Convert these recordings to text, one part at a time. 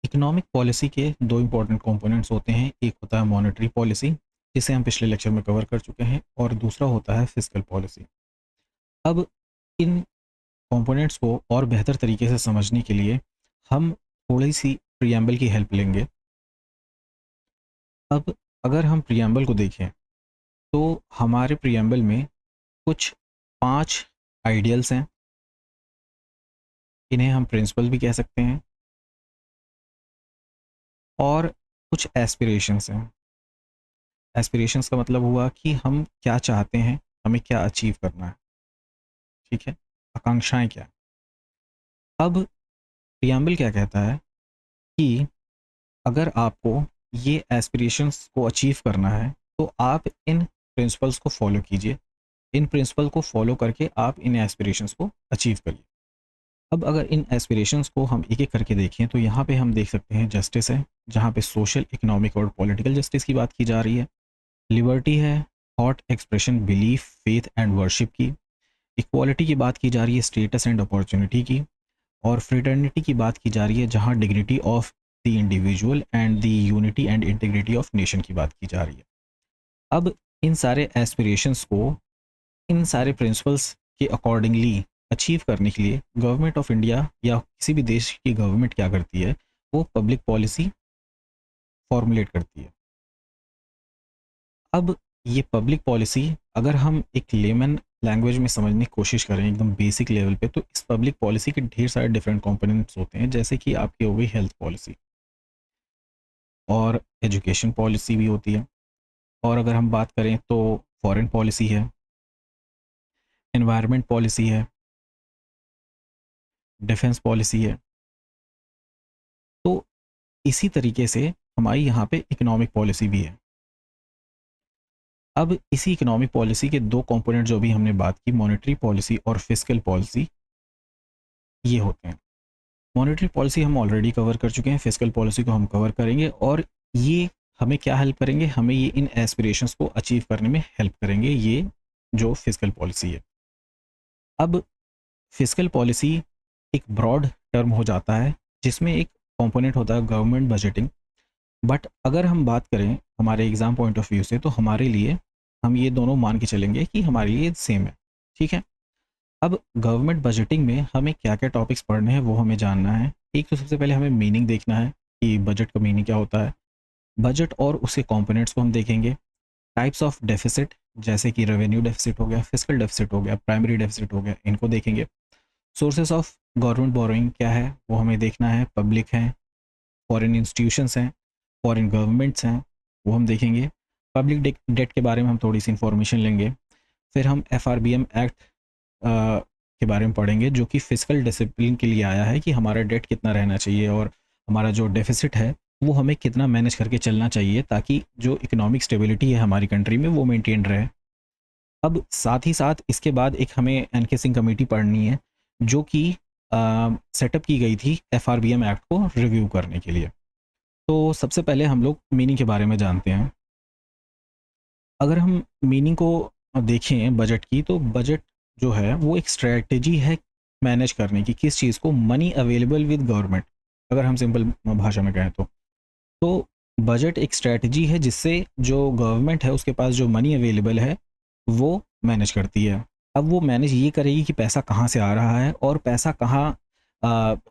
Economic policy के दो important components होते हैं। एक होता है मॉनेटरी पॉलिसी, जिसे हम पिछले लेक्चर में कवर कर चुके हैं, और दूसरा होता है फिस्कल पॉलिसी। अब इन कंपोनेंट्स को और बेहतर तरीके से समझने के लिए हम थोड़ी सी प्रियम्बल की हेल्प लेंगे। अब अगर हम प्रियम्बल को देखें तो हमारे प्रियम्बल में कुछ 5 आइडियल्स हैं। इन्हें हम प्रिंसिपल भी कह सकते हैं, और कुछ एस्पिरेशंस हैं। एस्पिरेशंस का मतलब हुआ कि हम क्या चाहते हैं, हमें क्या अचीव करना है। ठीक है, आकांक्षाएं क्या हैं। अब प्रियम्बल क्या कहता है कि अगर आपको ये एस्पिरेशंस को अचीव करना है तो आप इन प्रिंसिपल्स को फॉलो कीजिए। इन प्रिंसिपल को फॉलो करके आप इन एस्पिरेशंस को अचीव करिए। अब अगर इन एस्पिरेशंस को हम एक एक करके देखें तो यहाँ पे हम देख सकते हैं जस्टिस है, जहाँ पे सोशल, इकोनॉमिक और पॉलिटिकल जस्टिस की बात की जा रही है। लिबर्टी है, thought expression, belief, faith and worship की। इक्वालिटी की बात की जा रही है, स्टेटस एंड अपॉर्चुनिटी की। और फ्रेटर्निटी की बात की जा रही है, जहाँ dignity of the individual and the unity and integrity of nation की बात की जा रही है। अब इन सारे एस्पिरेशंस को, इन सारे प्रिंसिपल्स के अकॉर्डिंगली अचीव करने के लिए गवर्नमेंट ऑफ इंडिया या किसी भी देश की गवर्नमेंट क्या करती है, वो पब्लिक पॉलिसी फॉर्मुलेट करती है। अब ये पब्लिक पॉलिसी अगर हम एक लेमन लैंग्वेज में समझने की कोशिश करें एकदम बेसिक लेवल पे, तो इस पब्लिक पॉलिसी के ढेर सारे डिफरेंट कंपोनेंट्स होते हैं। जैसे कि आपकी हो गई हेल्थ पॉलिसी, और एजुकेशन पॉलिसी भी होती है, और अगर हम बात करें तो फॉरेन पॉलिसी है, एनवायरनमेंट पॉलिसी है, डिफेंस पॉलिसी है। तो इसी तरीके से हमारी यहाँ पे इकोनॉमिक पॉलिसी भी है। अब इसी इकोनॉमिक पॉलिसी के दो कंपोनेंट जो भी हमने बात की, मॉनेटरी पॉलिसी और फिस्कल पॉलिसी, ये होते हैं। मॉनेटरी पॉलिसी हम ऑलरेडी कवर कर चुके हैं, फिस्कल पॉलिसी को हम कवर करेंगे, और ये हमें क्या हेल्प करेंगे, हमें ये इन एस्पिरेशंस को अचीव करने में हेल्प करेंगे, ये जो फिस्कल पॉलिसी है। अब फिस्कल पॉलिसी एक ब्रॉड टर्म हो जाता है, जिसमें एक कंपोनेंट होता है गवर्नमेंट बजटिंग। बट अगर हम बात करें हमारे एग्जाम पॉइंट ऑफ व्यू से, तो हमारे लिए हम ये दोनों मान के चलेंगे कि हमारे लिए सेम है। ठीक है, अब गवर्नमेंट बजटिंग में हमें क्या क्या टॉपिक्स पढ़ने हैं वो हमें जानना है। एक तो सबसे पहले हमें मीनिंग देखना है कि बजट का मीनिंग क्या होता है। बजट और उसके कंपोनेंट्स को हम देखेंगे। टाइप्स ऑफ डेफिसिट, जैसे कि रेवेन्यू डेफिसिट हो गया, फिस्कल डेफिसिट हो गया, प्राइमरी डेफिसिट हो गया, इनको देखेंगे। सोर्सेस ऑफ गवर्नमेंट बोरोइंग क्या है वो हमें देखना है। पब्लिक है, फॉरेन इंस्टीट्यूशंस हैं, फॉरेन गवर्नमेंट्स हैं, वो हम देखेंगे। पब्लिक डेट के बारे में हम थोड़ी सी इंफॉर्मेशन लेंगे। फिर हम FRBM एक्ट के बारे में पढ़ेंगे, जो कि फिजिकल डिसिप्लिन के लिए आया है कि हमारा डेट कितना रहना चाहिए, और हमारा जो डेफिसिट है वो हमें कितना मैनेज करके चलना चाहिए, ताकि जो इकोनॉमिक स्टेबिलिटी है हमारी कंट्री में वो मेंटेन रहे। अब साथ ही साथ इसके बाद एक हमें एनके सिंह कमेटी पढ़नी है, जो कि सेटअप की गई थी FRBM एक्ट को रिव्यू करने के लिए। तो सबसे पहले हम लोग मीनिंग के बारे में जानते हैं। अगर हम मीनिंग को देखें बजट की, तो बजट जो है वो एक स्ट्रेटजी है मैनेज करने की, किस चीज़ को, मनी अवेलेबल विद गवर्नमेंट, अगर हम सिंपल भाषा में कहें तो बजट एक स्ट्रेटजी है जिससे जो गवर्नमेंट है उसके पास जो मनी अवेलेबल है वो मैनेज करती है। अब वो मैनेज ये करेगी कि पैसा कहाँ से आ रहा है और पैसा कहाँ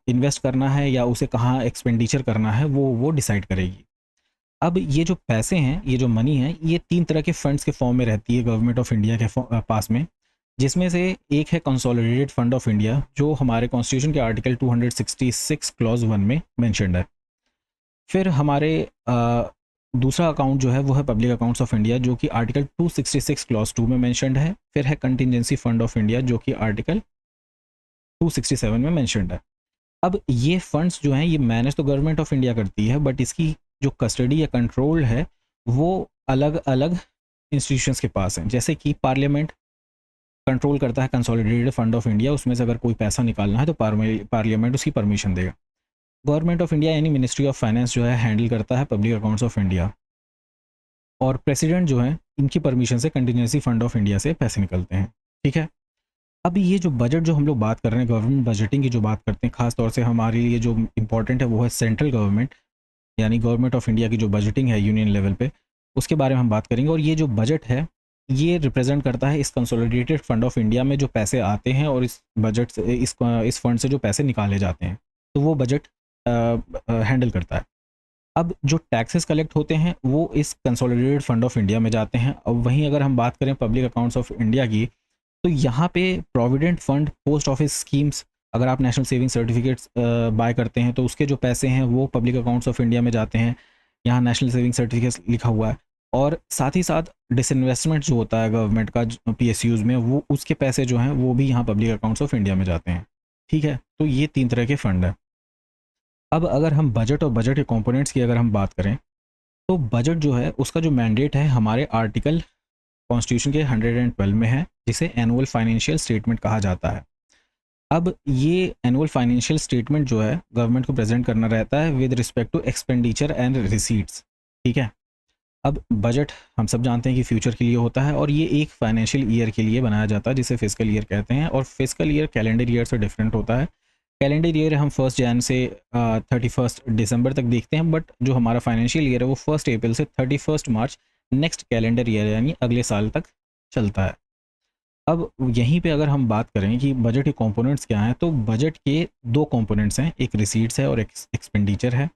इन्वेस्ट करना है या उसे कहाँ एक्सपेंडिचर करना है, वो डिसाइड करेगी। अब ये जो पैसे हैं, ये जो मनी है, ये 3 तरह के फंड्स के फॉर्म में रहती है गवर्नमेंट ऑफ इंडिया के पास में, जिसमें से एक है कंसोलिडेटेड फंड ऑफ इंडिया, जो हमारे कॉन्स्टिट्यूशन के आर्टिकल 266 क्लॉज 1 में मेंशन्ड है। फिर हमारे दूसरा अकाउंट जो है वो है पब्लिक अकाउंट्स ऑफ इंडिया, जो कि आर्टिकल 266 क्लॉज 2 में मेंशन्ड है। फिर है कंटिजेंसी फंड ऑफ इंडिया, जो कि आर्टिकल 267 में मेंशन्ड है। अब ये फंड्स जो हैं ये मैनेज तो गवर्नमेंट ऑफ इंडिया करती है, बट इसकी जो कस्टडी या कंट्रोल है वो अलग अलग इंस्टीट्यूशंस के पास है। जैसे कि पार्लियामेंट कंट्रोल करता है कंसोलिडेटेड फंड ऑफ इंडिया, उसमें से अगर कोई पैसा निकालना है तो पार्लियामेंट उसकी परमिशन देगा। गवर्नमेंट ऑफ इंडिया यानी मिनिस्ट्री ऑफ फाइनेंस जो है हैंडल करता है पब्लिक अकाउंट्स ऑफ इंडिया, और प्रेसिडेंट जो है इनकी परमिशन से कंटिजेंसी फंड ऑफ इंडिया से पैसे निकलते हैं। ठीक है, अब ये जो बजट जो हम लोग बात कर रहे हैं, गवर्नमेंट बजटिंग की जो बात करते हैं, खास तौर से हमारे लिए जो इम्पोर्टेंट है वो है सेंट्रल गवर्नमेंट, यानी गवर्नमेंट ऑफ इंडिया की जो बजटिंग है यूनियन लेवल पे, उसके बारे में हम बात करेंगे। और ये जो बजट है ये रिप्रेजेंट करता है इस कंसोलिडेटेड फंड ऑफ इंडिया में जो पैसे आते हैं और इस बजट से इस फंड से जो पैसे निकाले जाते हैं, तो वो बजट हैंडल करता है। अब जो टैक्सेस कलेक्ट होते हैं वो इस कंसोलिडेटेड फंड ऑफ इंडिया में जाते हैं। अब वहीं अगर हम बात करें पब्लिक अकाउंट्स ऑफ इंडिया की, तो यहाँ पे provident fund, post office schemes, अगर आप नेशनल सेविंग सर्टिफिकेट्स बाय करते हैं तो उसके जो पैसे हैं वो पब्लिक अकाउंट्स ऑफ इंडिया में जाते हैं। यहाँ नेशनल सेविंग सर्टिफिकेट्स लिखा हुआ है। और साथ ही साथ डिसइन्वेस्टमेंट जो होता है गवर्नमेंट का PSUs में, वो उसके पैसे जो हैं वो भी यहाँ पब्लिक अकाउंट्स ऑफ इंडिया में जाते हैं। ठीक है, तो ये 3 तरह के फंड है। अब अगर हम बजट और बजट के कंपोनेंट्स की अगर हम बात करें, तो बजट जो है उसका जो मैंडेट है हमारे आर्टिकल कॉन्स्टिट्यूशन के 112 में है, जिसे एनुअल फाइनेंशियल स्टेटमेंट कहा जाता है। अब ये एनुअल फाइनेंशियल स्टेटमेंट जो है गवर्नमेंट को प्रेजेंट करना रहता है with respect to expenditure and receipts. ठीक है, अब बजट हम सब जानते हैं कि फ्यूचर के लिए होता है और ये एक फाइनेंशियल ईयर के लिए बनाया जाता है जिसे फिस्कल ईयर कहते हैं। और फिस्कल ईयर कैलेंडर ईयर से डिफरेंट होता है। कैलेंडर ईयर हम 1 जैन से 31 दिसंबर तक देखते हैं, बट जो हमारा फाइनेंशियल ईयर है वो 1 अप्रैल से 31 मार्च नेक्स्ट कैलेंडर ईयर यानी अगले साल तक चलता है। अब यहीं पे अगर हम बात करें कि बजट के कंपोनेंट्स क्या हैं, तो बजट के 2 कंपोनेंट्स हैं, एक रिसीट्स है और एक एक्सपेंडिचर है।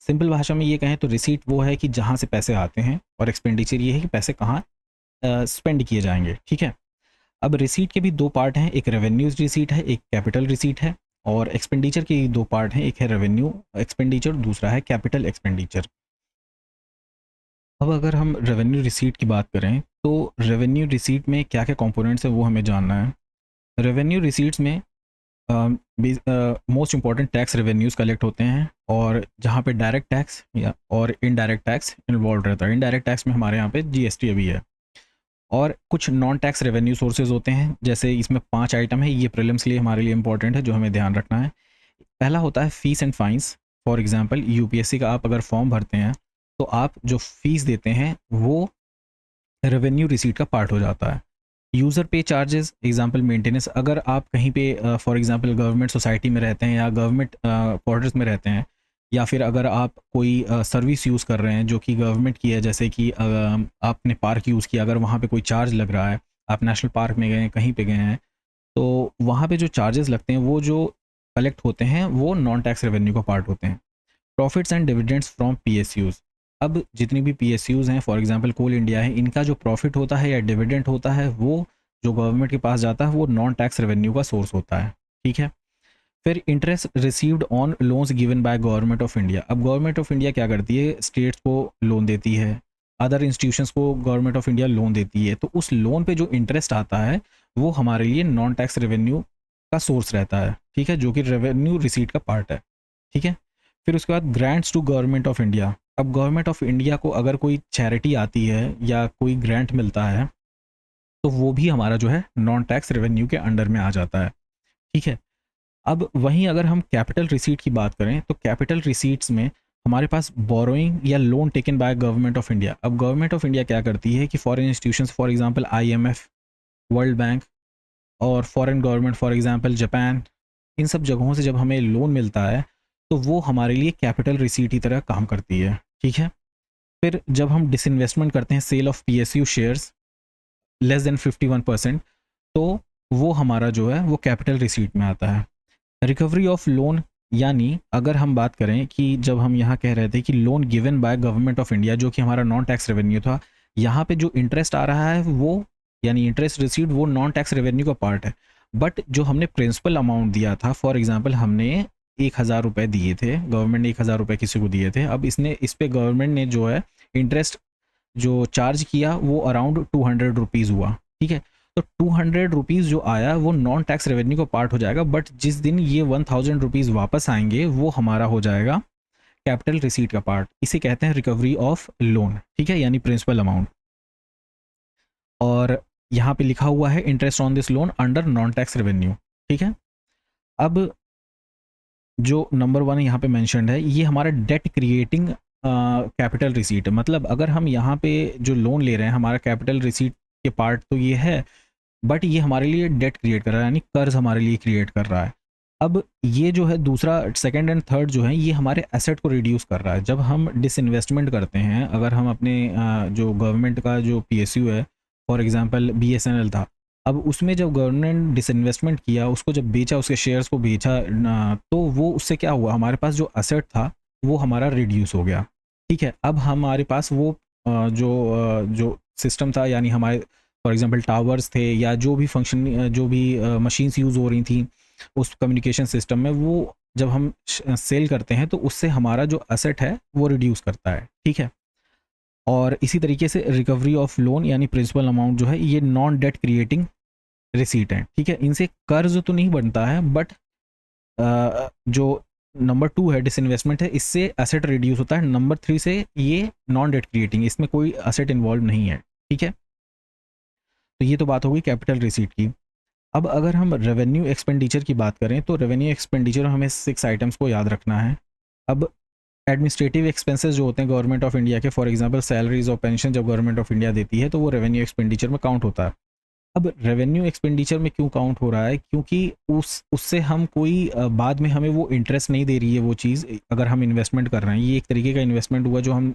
सिंपल भाषा में ये कहें तो रिसीट वो है कि जहाँ से पैसे आते हैं, और एक्सपेंडिचर ये है कि पैसे कहाँ स्पेंड किए जाएंगे। ठीक है, अब रिसीट के भी 2 पार्ट हैं, एक रेवेन्यूज रिसीट है, एक कैपिटल रिसीट है। और एक्सपेंडिचर के 2 पार्ट हैं, एक है रेवेन्यू एक्सपेंडिचर, दूसरा है कैपिटल एक्सपेंडिचर। अब अगर हम रेवेन्यू रिसीट की बात करें, तो रेवेन्यू रिसीट में क्या क्या कंपोनेंट्स हैं वो हमें जानना है। रेवेन्यू रिसीट्स में most important tax revenues collect होते हैं, और जहाँ पे डायरेक्ट टैक्स या और इनडायरेक्ट टैक्स इन्वॉल्व रहता है। इनडायरेक्ट टैक्स में हमारे यहाँ पे GST अभी है। और कुछ नॉन टैक्स रेवेन्यू सोर्सेज होते हैं, जैसे इसमें 5 आइटम है, ये प्रीलिम्स के लिए हमारे लिए इंपॉर्टेंट है जो हमें ध्यान रखना है। पहला होता है fees and fines. For example UPSC का आप अगर फॉर्म भरते हैं तो आप जो फीस देते हैं वो रेवेन्यू रिसीट का पार्ट हो जाता है। यूज़र पे चार्जेस, एग्जांपल मेंटेनेंस, अगर आप कहीं पे फॉर एग्जांपल गवर्नमेंट सोसाइटी में रहते हैं या गवर्नमेंट क्वार्टर्स में रहते हैं, या फिर अगर आप कोई सर्विस यूज़ कर रहे हैं जो कि गवर्नमेंट की है, जैसे कि आपने पार्क यूज़ किया, अगर वहाँ पे कोई चार्ज लग रहा है, आप नेशनल पार्क में गए हैं, कहीं पे गए हैं, तो वहाँ पे जो चार्जेस लगते हैं वो जो कलेक्ट होते हैं वो नॉन टैक्स रेवेन्यू का पार्ट होते हैं। Profits and dividends from PSUs। अब जितनी भी PSUs हैं, फॉर एग्जांपल कोल इंडिया है, इनका जो प्रॉफिट होता है या डिविडेंड होता है वो जो गवर्नमेंट के पास जाता है वो नॉन टैक्स रेवेन्यू का सोर्स होता है। ठीक है, फिर interest received on loans given by government of India. अब गवर्नमेंट ऑफ इंडिया क्या करती है, स्टेट्स को लोन देती है, अदर इंस्टीट्यूशंस को गवर्नमेंट ऑफ इंडिया लोन देती है, तो उस लोन पे जो इंटरेस्ट आता है वो हमारे लिए नॉन टैक्स रेवेन्यू का सोर्स रहता है। ठीक है, जो कि रेवेन्यू रिसीट का पार्ट है। ठीक है, फिर उसके बाद grants to government of India. अब गवर्नमेंट ऑफ इंडिया को अगर कोई चैरिटी आती है या कोई ग्रांट मिलता है तो वो भी हमारा जो है नॉन टैक्स रेवेन्यू के अंडर में आ जाता है। ठीक है, अब वहीं अगर हम कैपिटल रिसीट की बात करें तो कैपिटल रिसीट्स में हमारे पास बोरोइंग या loan taken by government of India. अब गवर्नमेंट ऑफ इंडिया क्या करती है कि foreign institutions, for example IMF, World Bank और foreign government, for example Japan, इन सब जगहों से जब हमें लोन मिलता है तो वो हमारे लिए कैपिटल रिसीट की तरह काम करती है। ठीक है, फिर जब हम डिसइन्वेस्टमेंट करते हैं, sale of PSU shares less than 51%, तो वो हमारा जो है वो कैपिटल रिसीट में आता है। रिकवरी ऑफ लोन, यानी अगर हम बात करें कि जब हम यहाँ कह रहे थे कि loan given by government of India जो कि हमारा नॉन टैक्स रेवेन्यू था, यहाँ पे जो इंटरेस्ट आ रहा है वो, यानी इंटरेस्ट रिसीव्ड, वो नॉन टैक्स रेवेन्यू का पार्ट है। बट जो हमने प्रिंसिपल अमाउंट दिया था, फॉर एग्जांपल हमने 1,000 रुपये दिए थे, गवर्नमेंट ने 1,000 रुपये किसी को दिए थे, अब इस पे गवर्नमेंट ने जो है इंटरेस्ट जो चार्ज किया वो अराउंड 200 रुपीज़ हुआ। ठीक है, तो 200 रुपीज़ जो आया वो नॉन टैक्स रेवेन्यू का पार्ट हो जाएगा, बट जिस दिन ये 1,000 रुपीज़ वापस आएंगे वो हमारा हो जाएगा कैपिटल रिसीट का पार्ट। इसे कहते हैं रिकवरी ऑफ लोन। ठीक है, यानी प्रिंसिपल अमाउंट। और यहाँ पे लिखा हुआ है interest on this loan under non tax revenue. ठीक है, अब जो नंबर 1 यहाँ पे मैंशनड है ये हमारा डेट क्रिएटिंग कैपिटल रिसीट। मतलब अगर हम यहाँ पे जो लोन ले रहे हैं, हमारा कैपिटल रिसीट के पार्ट तो ये है, बट ये हमारे लिए डेट क्रिएट कर रहा है, यानी कर्ज हमारे लिए क्रिएट कर रहा है। अब ये जो है दूसरा, सेकंड एंड थर्ड जो है, ये हमारे एसेट को रिड्यूस कर रहा है। जब हम डिसइन्वेस्टमेंट करते हैं, अगर हम अपने जो गवर्नमेंट का जो पीएसयू है, फॉर एग्जांपल बीएसएनएल था, अब उसमें जब गवर्नमेंट डिसइन्वेस्टमेंट किया, उसको जब बेचा, उसके शेयर्स को बेचा तो वो उससे क्या हुआ, हमारे पास जो एसेट था वो हमारा रिड्यूस हो गया। ठीक है, अब हमारे पास वो जो सिस्टम था, यानी हमारे फॉर एग्जांपल टावर्स थे या जो भी फंक्शन, जो भी मशीन्स यूज़ हो रही थी उस कम्युनिकेशन सिस्टम में, वो जब हम सेल करते हैं तो उससे हमारा जो एसेट है वो रिड्यूस करता है। ठीक है, और इसी तरीके से रिकवरी ऑफ लोन यानी प्रिंसिपल अमाउंट जो है, ये नॉन डेट क्रिएटिंग रिसीट है। ठीक है, इनसे कर्ज तो नहीं बनता है, बट जो नंबर 2 है डिसइन्वेस्टमेंट है, इससे एसेट रिड्यूस होता है। नंबर 3 से ये नॉन डेट क्रिएटिंग, इसमें कोई एसेट इन्वॉल्व नहीं है। ठीक है, तो ये तो बात होगी कैपिटल रिसीट की। अब अगर हम रेवेन्यू एक्सपेंडिचर की बात करें तो रेवेन्यू एक्सपेंडिचर हमें 6 आइटम्स को याद रखना है। अब एडमिनिस्ट्रेटिव एक्सपेंसेस जो होते हैं गवर्नमेंट ऑफ इंडिया के, फॉर एग्जांपल सैलरीज और पेंशन जब गवर्नमेंट ऑफ इंडिया देती है तो वो रेवेन्यू एक्सपेंडिचर में काउंट होता है। अब रेवेन्यू एक्सपेंडिचर में क्यों काउंट हो रहा है, क्योंकि उससे हम कोई बाद में हमें वो इंटरेस्ट नहीं दे रही है वो चीज़, अगर हम इन्वेस्टमेंट कर रहे हैं, ये एक तरीके का इन्वेस्टमेंट हुआ जो हम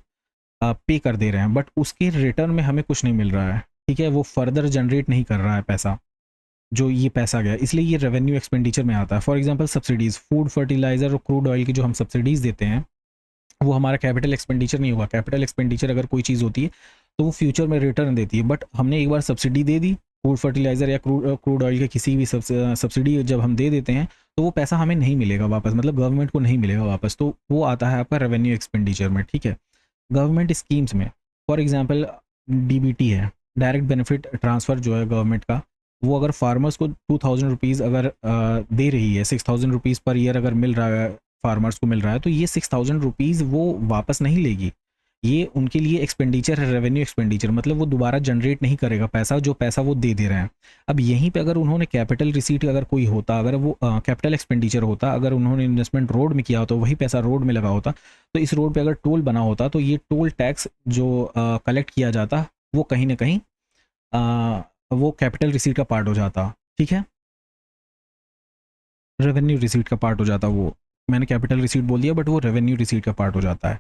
पे कर दे रहे हैं, बट उसके रिटर्न में हमें कुछ नहीं मिल रहा है। ठीक है, वो फर्दर जनरेट नहीं कर रहा है पैसा, जो ये पैसा गया, इसलिए ये रेवेन्यू एक्सपेंडिचर में आता है। For example subsidies, food, fertiliser और क्रूड ऑयल की जो हम सब्सिडीज़ देते हैं, वो हमारा कैपिटल एक्सपेंडिचर नहीं हुआ। कैपिटल एक्सपेंडिचर अगर कोई चीज़ होती है तो वो फ्यूचर में रिटर्न देती है, बट हमने एक बार सब्सिडी दे दी फूड, फर्टिलाइज़र या क्रूड ऑयल के किसी भी सब्सिडी जब हम दे देते हैं तो वो पैसा हमें नहीं मिलेगा वापस, मतलब गवर्नमेंट को नहीं मिलेगा वापस, तो वो आता है आपका रेवेन्यू एक्सपेंडिचर में। ठीक है, गवर्नमेंट स्कीम्स में फॉर एग्जांपल डीबीटी है, डायरेक्ट बेनिफिट ट्रांसफ़र जो है गवर्नमेंट का, वो अगर फार्मर्स को 2000 रुपीज़ अगर दे रही है, 6000 रुपीज़ पर ईयर अगर मिल रहा है, फार्मर्स को मिल रहा है, तो ये 6000 रुपीज़ वो वापस नहीं लेगी। ये उनके लिए एक्सपेंडिचर है, रेवेन्यू एक्सपेंडिचर, मतलब वो दोबारा जनरेट नहीं करेगा पैसा, जो पैसा वो दे रहे हैं। अब यहीं पे अगर उन्होंने कैपिटल रिसीट अगर कोई होता, अगर वो कैपिटल एक्सपेंडिचर होता, अगर उन्होंने इन्वेस्टमेंट रोड में किया होता, वही पैसा रोड में लगा होता, तो इस रोड पे अगर टोल बना होता तो ये टोल टैक्स जो कलेक्ट किया जाता वो कहीं ना कहीं वो कैपिटल रिसीट का पार्ट हो जाता। ठीक है, रेवेन्यू रिसीट का पार्ट हो जाता वो, मैंने कैपिटल रिसीट बोल दिया बट वो रेवेन्यू रिसीट का पार्ट हो जाता है।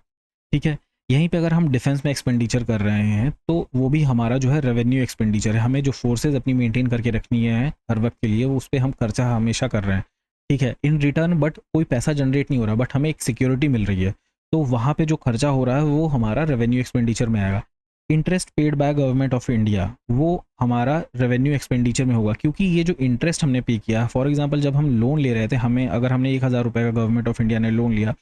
ठीक है, यहीं पे अगर हम डिफेंस में एक्सपेंडिचर कर रहे हैं तो वो भी हमारा जो है रेवेन्यू एक्सपेंडिचर है। हमें जो फोर्सेज अपनी मेंटेन करके रखनी है हर वक्त के लिए, वो उस पर हम खर्चा हमेशा कर रहे हैं। ठीक है, इन रिटर्न बट कोई पैसा जनरेट नहीं हो रहा, बट हमें एक सिक्योरिटी मिल रही है, तो वहाँ पे जो खर्चा हो रहा है वो हमारा रेवेन्यू एक्सपेंडिचर में आएगा। Interest paid by government of India, वो हमारा रेवेन्यू एक्सपेंडिचर में होगा, क्योंकि ये जो इंटरेस्ट हमने पे किया, फॉर एग्जांपल जब हम लोन ले रहे थे, हमें अगर हमने 1000 रुपये का गवर्नमेंट ऑफ इंडिया ने लोन लिया,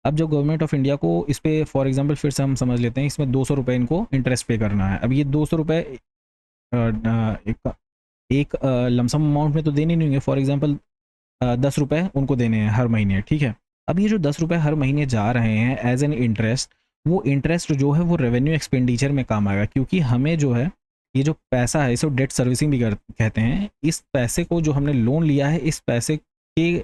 अब जो गवर्नमेंट ऑफ इंडिया को इस पर फॉर एग्जांपल फिर से हम समझ लेते हैं, इसमें 200 रुपये इनको इंटरेस्ट पे करना है। अब ये 200 रुपये एक लमसम अमाउंट में तो देने नहीं होंगे, फॉर एग्जांपल 10 रुपये उनको देने हैं हर महीने। ठीक है, अब ये जो 10 रुपये हर महीने जा रहे हैं एज एन इंटरेस्ट, वो इंटरेस्ट जो है वो रेवेन्यू एक्सपेंडिचर में काम आएगा, क्योंकि हमें जो है ये जो पैसा है, इसे डेट सर्विसिंग भी कहते हैं, इस पैसे को जो हमने लोन लिया है, इस पैसे के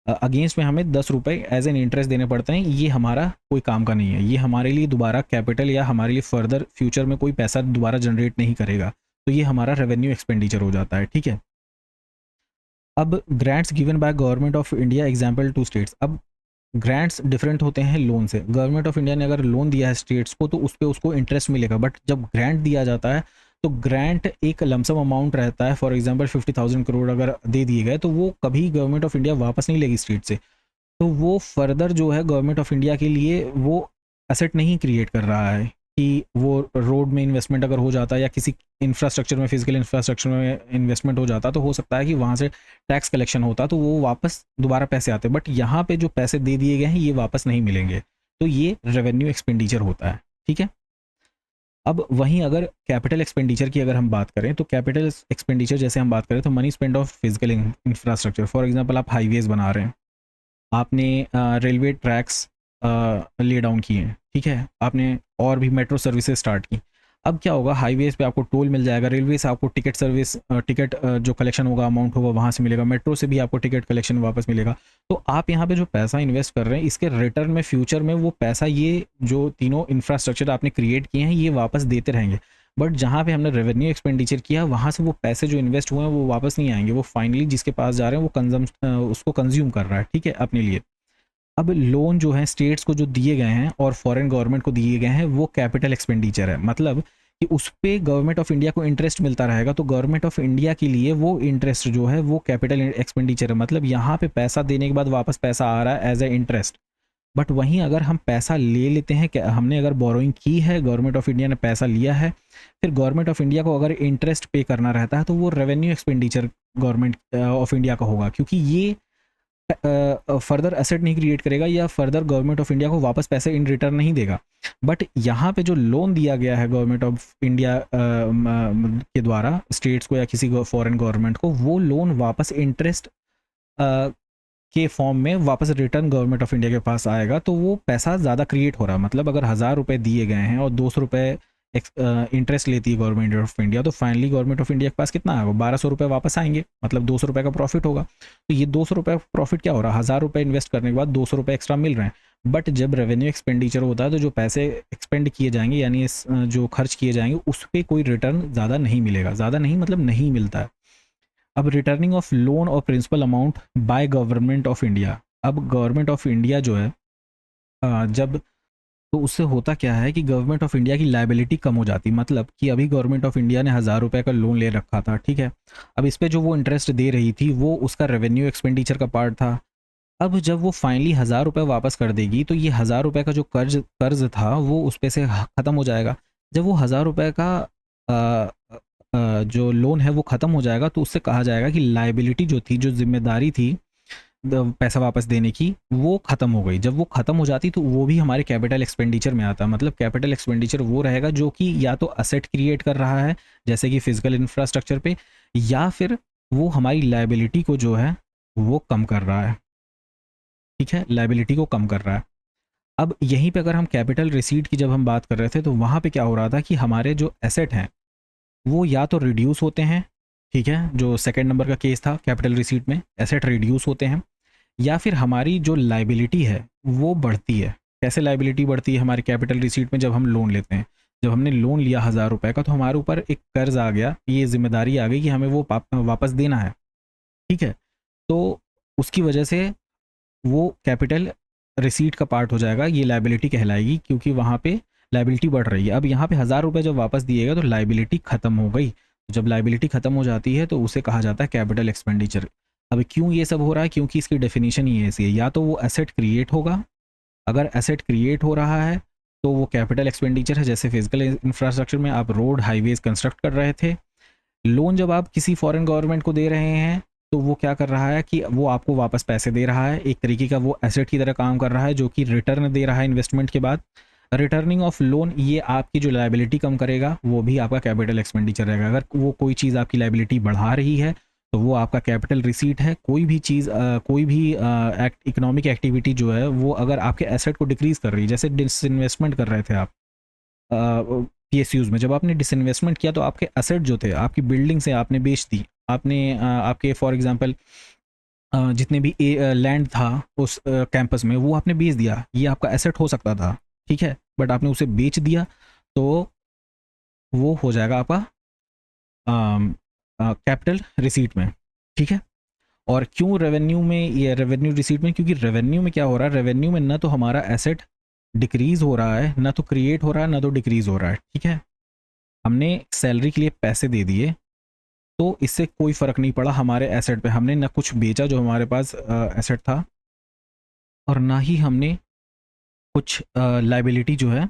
अगेंस्ट में हमें 10 रुपये एज एन इंटरेस्ट देने पड़ते हैं। ये हमारा कोई काम का नहीं है, ये हमारे लिए दोबारा कैपिटल या हमारे लिए फर्दर फ्यूचर में कोई पैसा दोबारा जनरेट नहीं करेगा, तो ये हमारा रेवेन्यू एक्सपेंडिचर हो जाता है। ठीक है, अब grants given by government of India example to states. अब ग्रांट्स डिफरेंट होते हैं लोन से। गवर्नमेंट ऑफ इंडिया ने अगर लोन दिया है स्टेट्स को तो उस पर उसको इंटरेस्ट मिलेगा, बट जब ग्रांट दिया जाता है तो ग्रांट एक लमसम अमाउंट रहता है, फॉर एग्जांपल 50,000 करोड़ अगर दे दिए गए तो वो कभी गवर्नमेंट ऑफ इंडिया वापस नहीं लेगी स्टेट से, तो वो फर्दर जो है गवर्नमेंट ऑफ इंडिया के लिए वो एसेट नहीं क्रिएट कर रहा है कि वो रोड में इन्वेस्टमेंट अगर हो जाता है या किसी इंफ्रास्ट्रक्चर में, फिजिकल इंफ्रास्ट्रक्चर में इन्वेस्टमेंट हो जाता, तो हो सकता है कि वहाँ से टैक्स कलेक्शन होता तो वो वापस दोबारा पैसे आते, बट यहाँ पे जो पैसे दे दिए गए हैं ये वापस नहीं मिलेंगे, तो ये रेवेन्यू एक्सपेंडिचर होता है। ठीक है, अब वहीं अगर कैपिटल एक्सपेंडिचर की अगर हम बात करें तो कैपिटल एक्सपेंडिचर जैसे हम बात करें तो money spend of physical infrastructure. For example आप हाईवेज बना रहे हैं, आपने रेलवे ट्रैक्स ले डाउन किए हैं, ठीक है, आपने और भी मेट्रो सर्विसेज स्टार्ट की। अब क्या होगा, हाईवेज पे आपको टोल मिल जाएगा, रेलवे से आपको टिकट सर्विस, टिकट जो कलेक्शन होगा, अमाउंट होगा वहाँ से मिलेगा, मेट्रो से भी आपको टिकट कलेक्शन वापस मिलेगा। तो आप यहाँ पे जो पैसा इन्वेस्ट कर रहे हैं इसके रिटर्न में फ्यूचर में वो पैसा, ये जो तीनों इंफ्रास्ट्रक्चर आपने क्रिएट किए हैं ये वापस देते रहेंगे। बट जहाँ पे हमने रेवेन्यू एक्सपेंडिचर किया वहाँ से वो पैसे जो इन्वेस्ट हुए हैं वो वापस नहीं आएंगे, वो फाइनली जिसके पास जा रहे हैं वो उसको कंज्यूम कर रहा है, ठीक है, अपने लिए। अब लोन जो है स्टेट्स को जो दिए गए हैं और फॉरेन गवर्नमेंट को दिए गए हैं वो कैपिटल एक्सपेंडिचर है, मतलब कि उस पर गवर्नमेंट ऑफ इंडिया को इंटरेस्ट मिलता रहेगा, तो गवर्नमेंट ऑफ इंडिया के लिए वो इंटरेस्ट जो है वो कैपिटल एक्सपेंडिचर है, मतलब यहाँ पे पैसा देने के बाद वापस पैसा आ रहा है एज ए इंटरेस्ट। बट वहीं अगर हम पैसा ले लेते हैं, हमने अगर बोरोइंग की है, गवर्नमेंट ऑफ इंडिया ने पैसा लिया है, फिर गवर्नमेंट ऑफ इंडिया को अगर इंटरेस्ट पे करना रहता है तो वो revenue expenditure government of India का होगा, क्योंकि ये फर्दर एसेट नहीं क्रिएट करेगा या फर्दर गवर्नमेंट ऑफ इंडिया को वापस पैसे इन रिटर्न नहीं देगा। बट यहाँ पे जो लोन दिया गया है गवर्नमेंट ऑफ इंडिया के द्वारा स्टेट्स को या किसी फॉरेन गवर्नमेंट को, वो लोन वापस इंटरेस्ट के फॉर्म में वापस रिटर्न गवर्नमेंट ऑफ इंडिया के पास आएगा, तो वो पैसा ज़्यादा क्रिएट हो रहा है। मतलब अगर 1000 रुपये दिए गए हैं और 200 रुपये इंटरेस्ट लेती है गवर्नमेंट ऑफ इंडिया, तो फाइनली गवर्नमेंट ऑफ इंडिया के पास कितना आएगा, 1200 रुपये वापस आएंगे, मतलब 200 रुपये का प्रॉफिट होगा। तो ये 200 रुपये प्रॉफिट क्या हो रहा है, 1000 रुपये इन्वेस्ट करने के बाद 200 रुपये एक्स्ट्रा मिल रहे हैं। बट जब रेवेन्यू एक्सपेंडिचर होता है तो जो पैसे एक्सपेंड किए जाएंगे यानी जो खर्च किए जाएंगे उस पर कोई रिटर्न ज़्यादा नहीं मिलेगा, ज़्यादा नहीं मतलब नहीं मिलता है। अब रिटर्निंग ऑफ लोन और principal amount by government of India, अब गवर्नमेंट ऑफ इंडिया जो है जब, तो उससे होता क्या है कि गवर्नमेंट ऑफ इंडिया की लायबिलिटी कम हो जाती, मतलब कि अभी गवर्नमेंट ऑफ इंडिया ने 1000 रुपये का लोन ले रखा था, ठीक है, अब इस पर जो वो इंटरेस्ट दे रही थी वो उसका रेवेन्यू एक्सपेंडिचर का पार्ट था। अब जब वो फाइनली 1000 रुपये वापस कर देगी तो ये 1000 रुपये का जो कर्ज था वो उस पे से ख़त्म हो जाएगा। जब वो 1000 रुपये का जो लोन है वो ख़त्म हो जाएगा तो उससे कहा जाएगा कि लायबिलिटी जो थी, जो जिम्मेदारी थी पैसा वापस देने की, वो ख़त्म हो गई। जब वो ख़त्म हो जाती तो वो भी हमारे कैपिटल एक्सपेंडिचर में आता है। मतलब कैपिटल एक्सपेंडिचर वो रहेगा जो कि या तो असेट क्रिएट कर रहा है जैसे कि फिजिकल इंफ्रास्ट्रक्चर पे, या फिर वो हमारी लायबिलिटी को जो है वो कम कर रहा है, ठीक है, लायबिलिटी को कम कर रहा है। अब यहीं पे अगर हम कैपिटल रिसीट की जब हम बात कर रहे थे तो वहाँ पे क्या हो रहा था कि हमारे जो एसेट हैं वो या तो रिड्यूस होते हैं, ठीक है, जो सेकंड नंबर का केस था कैपिटल रिसीट में, एसेट रिड्यूस होते हैं, या फिर हमारी जो लाइबिलिटी है वो बढ़ती है। कैसे लाइबिलिटी बढ़ती है हमारे कैपिटल रिसीट में, जब हम लोन लेते हैं, जब हमने लोन लिया 1000 रुपये का तो हमारे ऊपर एक कर्ज आ गया, ये जिम्मेदारी आ गई कि हमें वो वापस देना है, ठीक है, तो उसकी वजह से वो कैपिटल रिसीट का पार्ट हो जाएगा, ये लाइबिलिटी कहलाएगी क्योंकि वहाँ पे लाइबिलिटी बढ़ रही है। अब यहाँ पे 1000 रुपये जब वापस दिएगा तो लाइबिलिटी ख़त्म हो गई, जब लाइबिलिटी ख़त्म हो जाती है तो उसे कहा जाता है कैपिटल एक्सपेंडिचर। अब क्यों ये सब हो रहा है, क्योंकि इसकी डेफिनेशन ही ऐसी है, या तो वो एसेट क्रिएट होगा, अगर एसेट क्रिएट हो रहा है तो वो कैपिटल एक्सपेंडिचर है, जैसे फिजिकल इंफ्रास्ट्रक्चर में आप रोड हाईवेज कंस्ट्रक्ट कर रहे थे। लोन जब आप किसी फॉरेन गवर्नमेंट को दे रहे हैं तो वो क्या कर रहा है कि वो आपको वापस पैसे दे रहा है, एक तरीके का वो एसेट की तरह काम कर रहा है जो कि रिटर्न दे रहा है इन्वेस्टमेंट के बाद। रिटर्निंग ऑफ लोन ये आपकी जो लायबिलिटी कम करेगा, वो भी आपका कैपिटल एक्सपेंडिचर रहेगा। अगर वो कोई चीज़ आपकी लायबिलिटी बढ़ा रही है तो वो आपका कैपिटल रिसीट है। कोई भी चीज़ कोई भी इकोनॉमिक एक्टिविटी जो है वो अगर आपके एसेट को डिक्रीज़ कर रही है, जैसे डिसइन्वेस्टमेंट कर रहे थे आप पीएसयूज़ में, जब आपने डिसइन्वेस्टमेंट किया तो आपके एसेट जो थे, आपकी बिल्डिंग से आपने बेच दी, आपने आपके फॉर एग्जांपल जितने भी लैंड था उस कैंपस में वो आपने बेच दिया, ये आपका एसेट हो सकता था, ठीक है, बट आपने उसे बेच दिया तो वो हो जाएगा आपका कैपिटल रिसीट में, ठीक है। और क्यों रेवेन्यू में, ये रेवेन्यू रिसीट में, क्योंकि रेवेन्यू में क्या हो रहा है, रेवेन्यू में ना तो हमारा एसेट डिक्रीज़ हो रहा है, ना तो क्रिएट हो रहा है, ना तो डिक्रीज़ हो रहा है, ठीक है। हमने सैलरी के लिए पैसे दे दिए तो इससे कोई फ़र्क नहीं पड़ा हमारे एसेट पे, हमने ना कुछ बेचा जो हमारे पास एसेट था, और ना ही हमने कुछ लाइबिलिटी जो है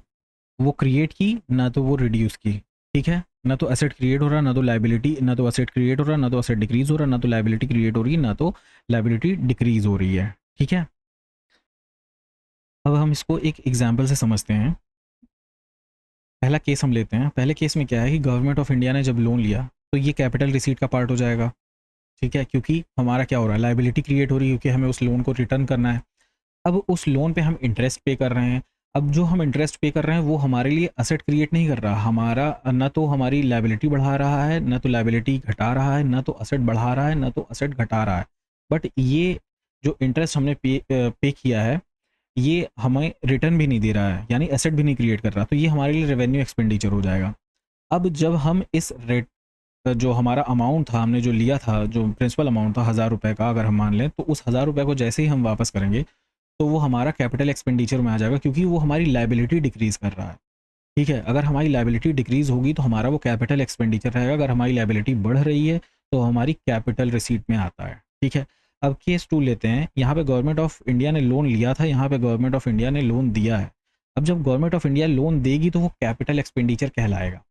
वो क्रिएट की, ना तो वो रिड्यूस की, ठीक है। ना तो एसेट क्रिएट हो रहा, ना तो लाइबिलिटी, ना तो एसेट क्रिएट हो रहा, ना तो एसेट डिक्रीज़ हो रहा, ना तो लाइबिलिटी क्रिएट हो रही है, ना तो लाइबिलिटी डिक्रीज़ हो रही है, ठीक है। अब हम इसको एक एग्जाम्पल से समझते हैं। पहला केस हम लेते हैं। पहले केस में क्या है कि गवर्नमेंट ऑफ इंडिया ने जब लोन लिया तो ये कैपिटल रिसीट का पार्ट हो जाएगा, ठीक है, क्योंकि हमारा क्या हो रहा है, लाइबिलिटी क्रिएट हो रही है क्योंकि हमें उस लोन को रिटर्न करना है। अब उस लोन पे हम इंटरेस्ट पे कर रहे हैं। अब जो हम इंटरेस्ट पे कर रहे हैं वो हमारे लिए असेट क्रिएट नहीं कर रहा, हमारा ना तो हमारी लाइबिलिटी बढ़ा रहा है, ना तो लाइबिलिटी घटा रहा है, ना तो असेट बढ़ा रहा है, ना तो असेट घटा रहा है। बट ये जो इंटरेस्ट हमने पे किया है ये हमें रिटर्न भी नहीं दे रहा है, यानी एसेट भी नहीं क्रिएट कर रहा, तो ये हमारे लिए रेवेन्यू एक्सपेंडिचर हो जाएगा। अब जब हम इस रेट जो हमारा अमाउंट था, हमने जो लिया था, जो प्रिंसिपल अमाउंट था 1000 रुपये का, अगर हम मान लें, तो उस 1000 रुपये को जैसे ही हम वापस करेंगे तो वो हमारा कैपिटल एक्सपेंडिचर में आ जाएगा, क्योंकि वो हमारी लायबिलिटी डिक्रीज़ कर रहा है। ठीक है, अगर हमारी लायबिलिटी डिक्रीज़ होगी तो हमारा वो कैपिटल एक्सपेंडिचर रहेगा, अगर हमारी लायबिलिटी बढ़ रही है तो हमारी कैपिटल रिसीट में आता है। ठीक है, अब केस 2 लेते हैं। यहाँ पे गवर्नमेंट ऑफ इंडिया ने लोन लिया था, यहाँ पे गवर्नमेंट ऑफ इंडिया ने लोन दिया है। अब जब गवर्नमेंट ऑफ इंडिया लोन देगी तो वो कैपिटल एक्सपेंडिचर कहलाएगा।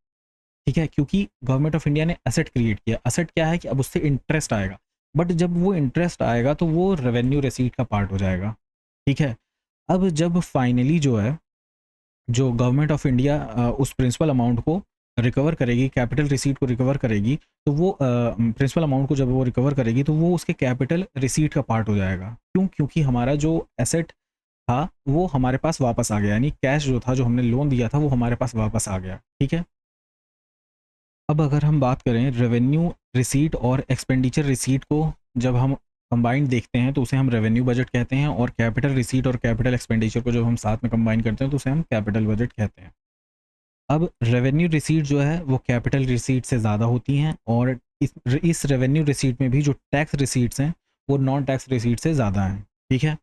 ठीक है, क्योंकि गवर्नमेंट ऑफ इंडिया ने एसेट क्रिएट किया। एसेट क्या है कि अब उससे इंटरेस्ट आएगा, बट जब वो इंटरेस्ट आएगा तो वो रेवेन्यू रिसीट का पार्ट हो जाएगा। ठीक है, अब जब फाइनली जो है, जो गवर्नमेंट ऑफ इंडिया उस प्रिंसिपल अमाउंट को रिकवर करेगी, कैपिटल रिसीट को रिकवर करेगी, तो वो प्रिंसिपल अमाउंट को जब वो रिकवर करेगी तो वो उसके कैपिटल रिसीट का पार्ट हो जाएगा। क्यों? क्योंकि हमारा जो एसेट था वो हमारे पास वापस आ गया, यानी कैश जो था, जो हमने लोन दिया था, वो हमारे पास वापस आ गया। ठीक है, अब अगर हम बात करें रेवेन्यू रिसीट और एक्सपेंडिचर रिसीट को जब हम कंबाइंड देखते हैं तो उसे हम रेवेन्यू बजट कहते हैं, और कैपिटल रिसीट और कैपिटल एक्सपेंडिचर को जब हम साथ में कंबाइन करते हैं तो उसे हम कैपिटल बजट कहते हैं। अब रेवेन्यू रिसीट जो है वो कैपिटल रिसीट से ज़्यादा होती हैं, और इस रेवेन्यू रिसीट में भी जो टैक्स रिसीट्स हैं वो नॉन टैक्स रिसीट से ज़्यादा हैं। ठीक है,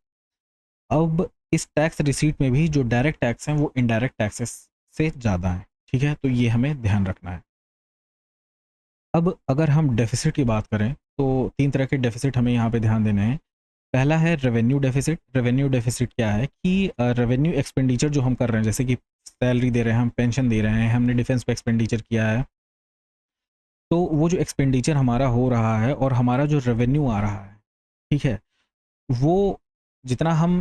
अब इस टैक्स रिसीट में भी जो डायरेक्ट टैक्स हैं वो इनडायरेक्ट टैक्सेस से ज़्यादा हैं। ठीक है, तो ये हमें ध्यान रखना है। अब अगर हम डेफ़िसिट की बात करें तो 3 तरह के डेफ़िसिट हमें यहाँ पे ध्यान देने हैं। पहला है रेवेन्यू डेफ़िसिट। रेवेन्यू डेफ़िसिट क्या है कि रेवेन्यू एक्सपेंडिचर जो हम कर रहे हैं, जैसे कि सैलरी दे रहे हैं, हम पेंशन दे रहे हैं, हमने डिफेंस पे एक्सपेंडिचर किया है, तो वो जो एक्सपेंडिचर हमारा हो रहा है और हमारा जो रेवेन्यू आ रहा है, ठीक है, वो जितना हम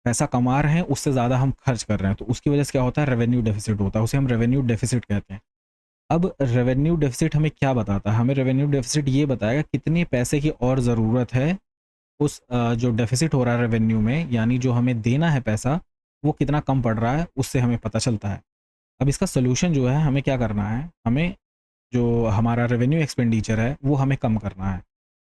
पैसा कमा रहे हैं उससे ज़्यादा हम खर्च कर रहे हैं, तो उसकी वजह से क्या होता है, रेवेन्यू डेफ़िसिट होता है, उसे हम रेवेन्यू डेफ़िसिट कहते हैं। अब रेवेन्यू डेफ़िसिट हमें क्या बताता है? हमें रेवेन्यू डेफ़िसिट ये बताएगा कितने पैसे की और ज़रूरत है उस जो डेफ़िसिट हो रहा है रेवेन्यू में, यानी जो हमें देना है पैसा, वो कितना कम पड़ रहा है, उससे हमें पता चलता है। अब इसका सॉल्यूशन जो है, हमें क्या करना है, हमें जो हमारा रेवेन्यू एक्सपेंडिचर है वो हमें कम करना है,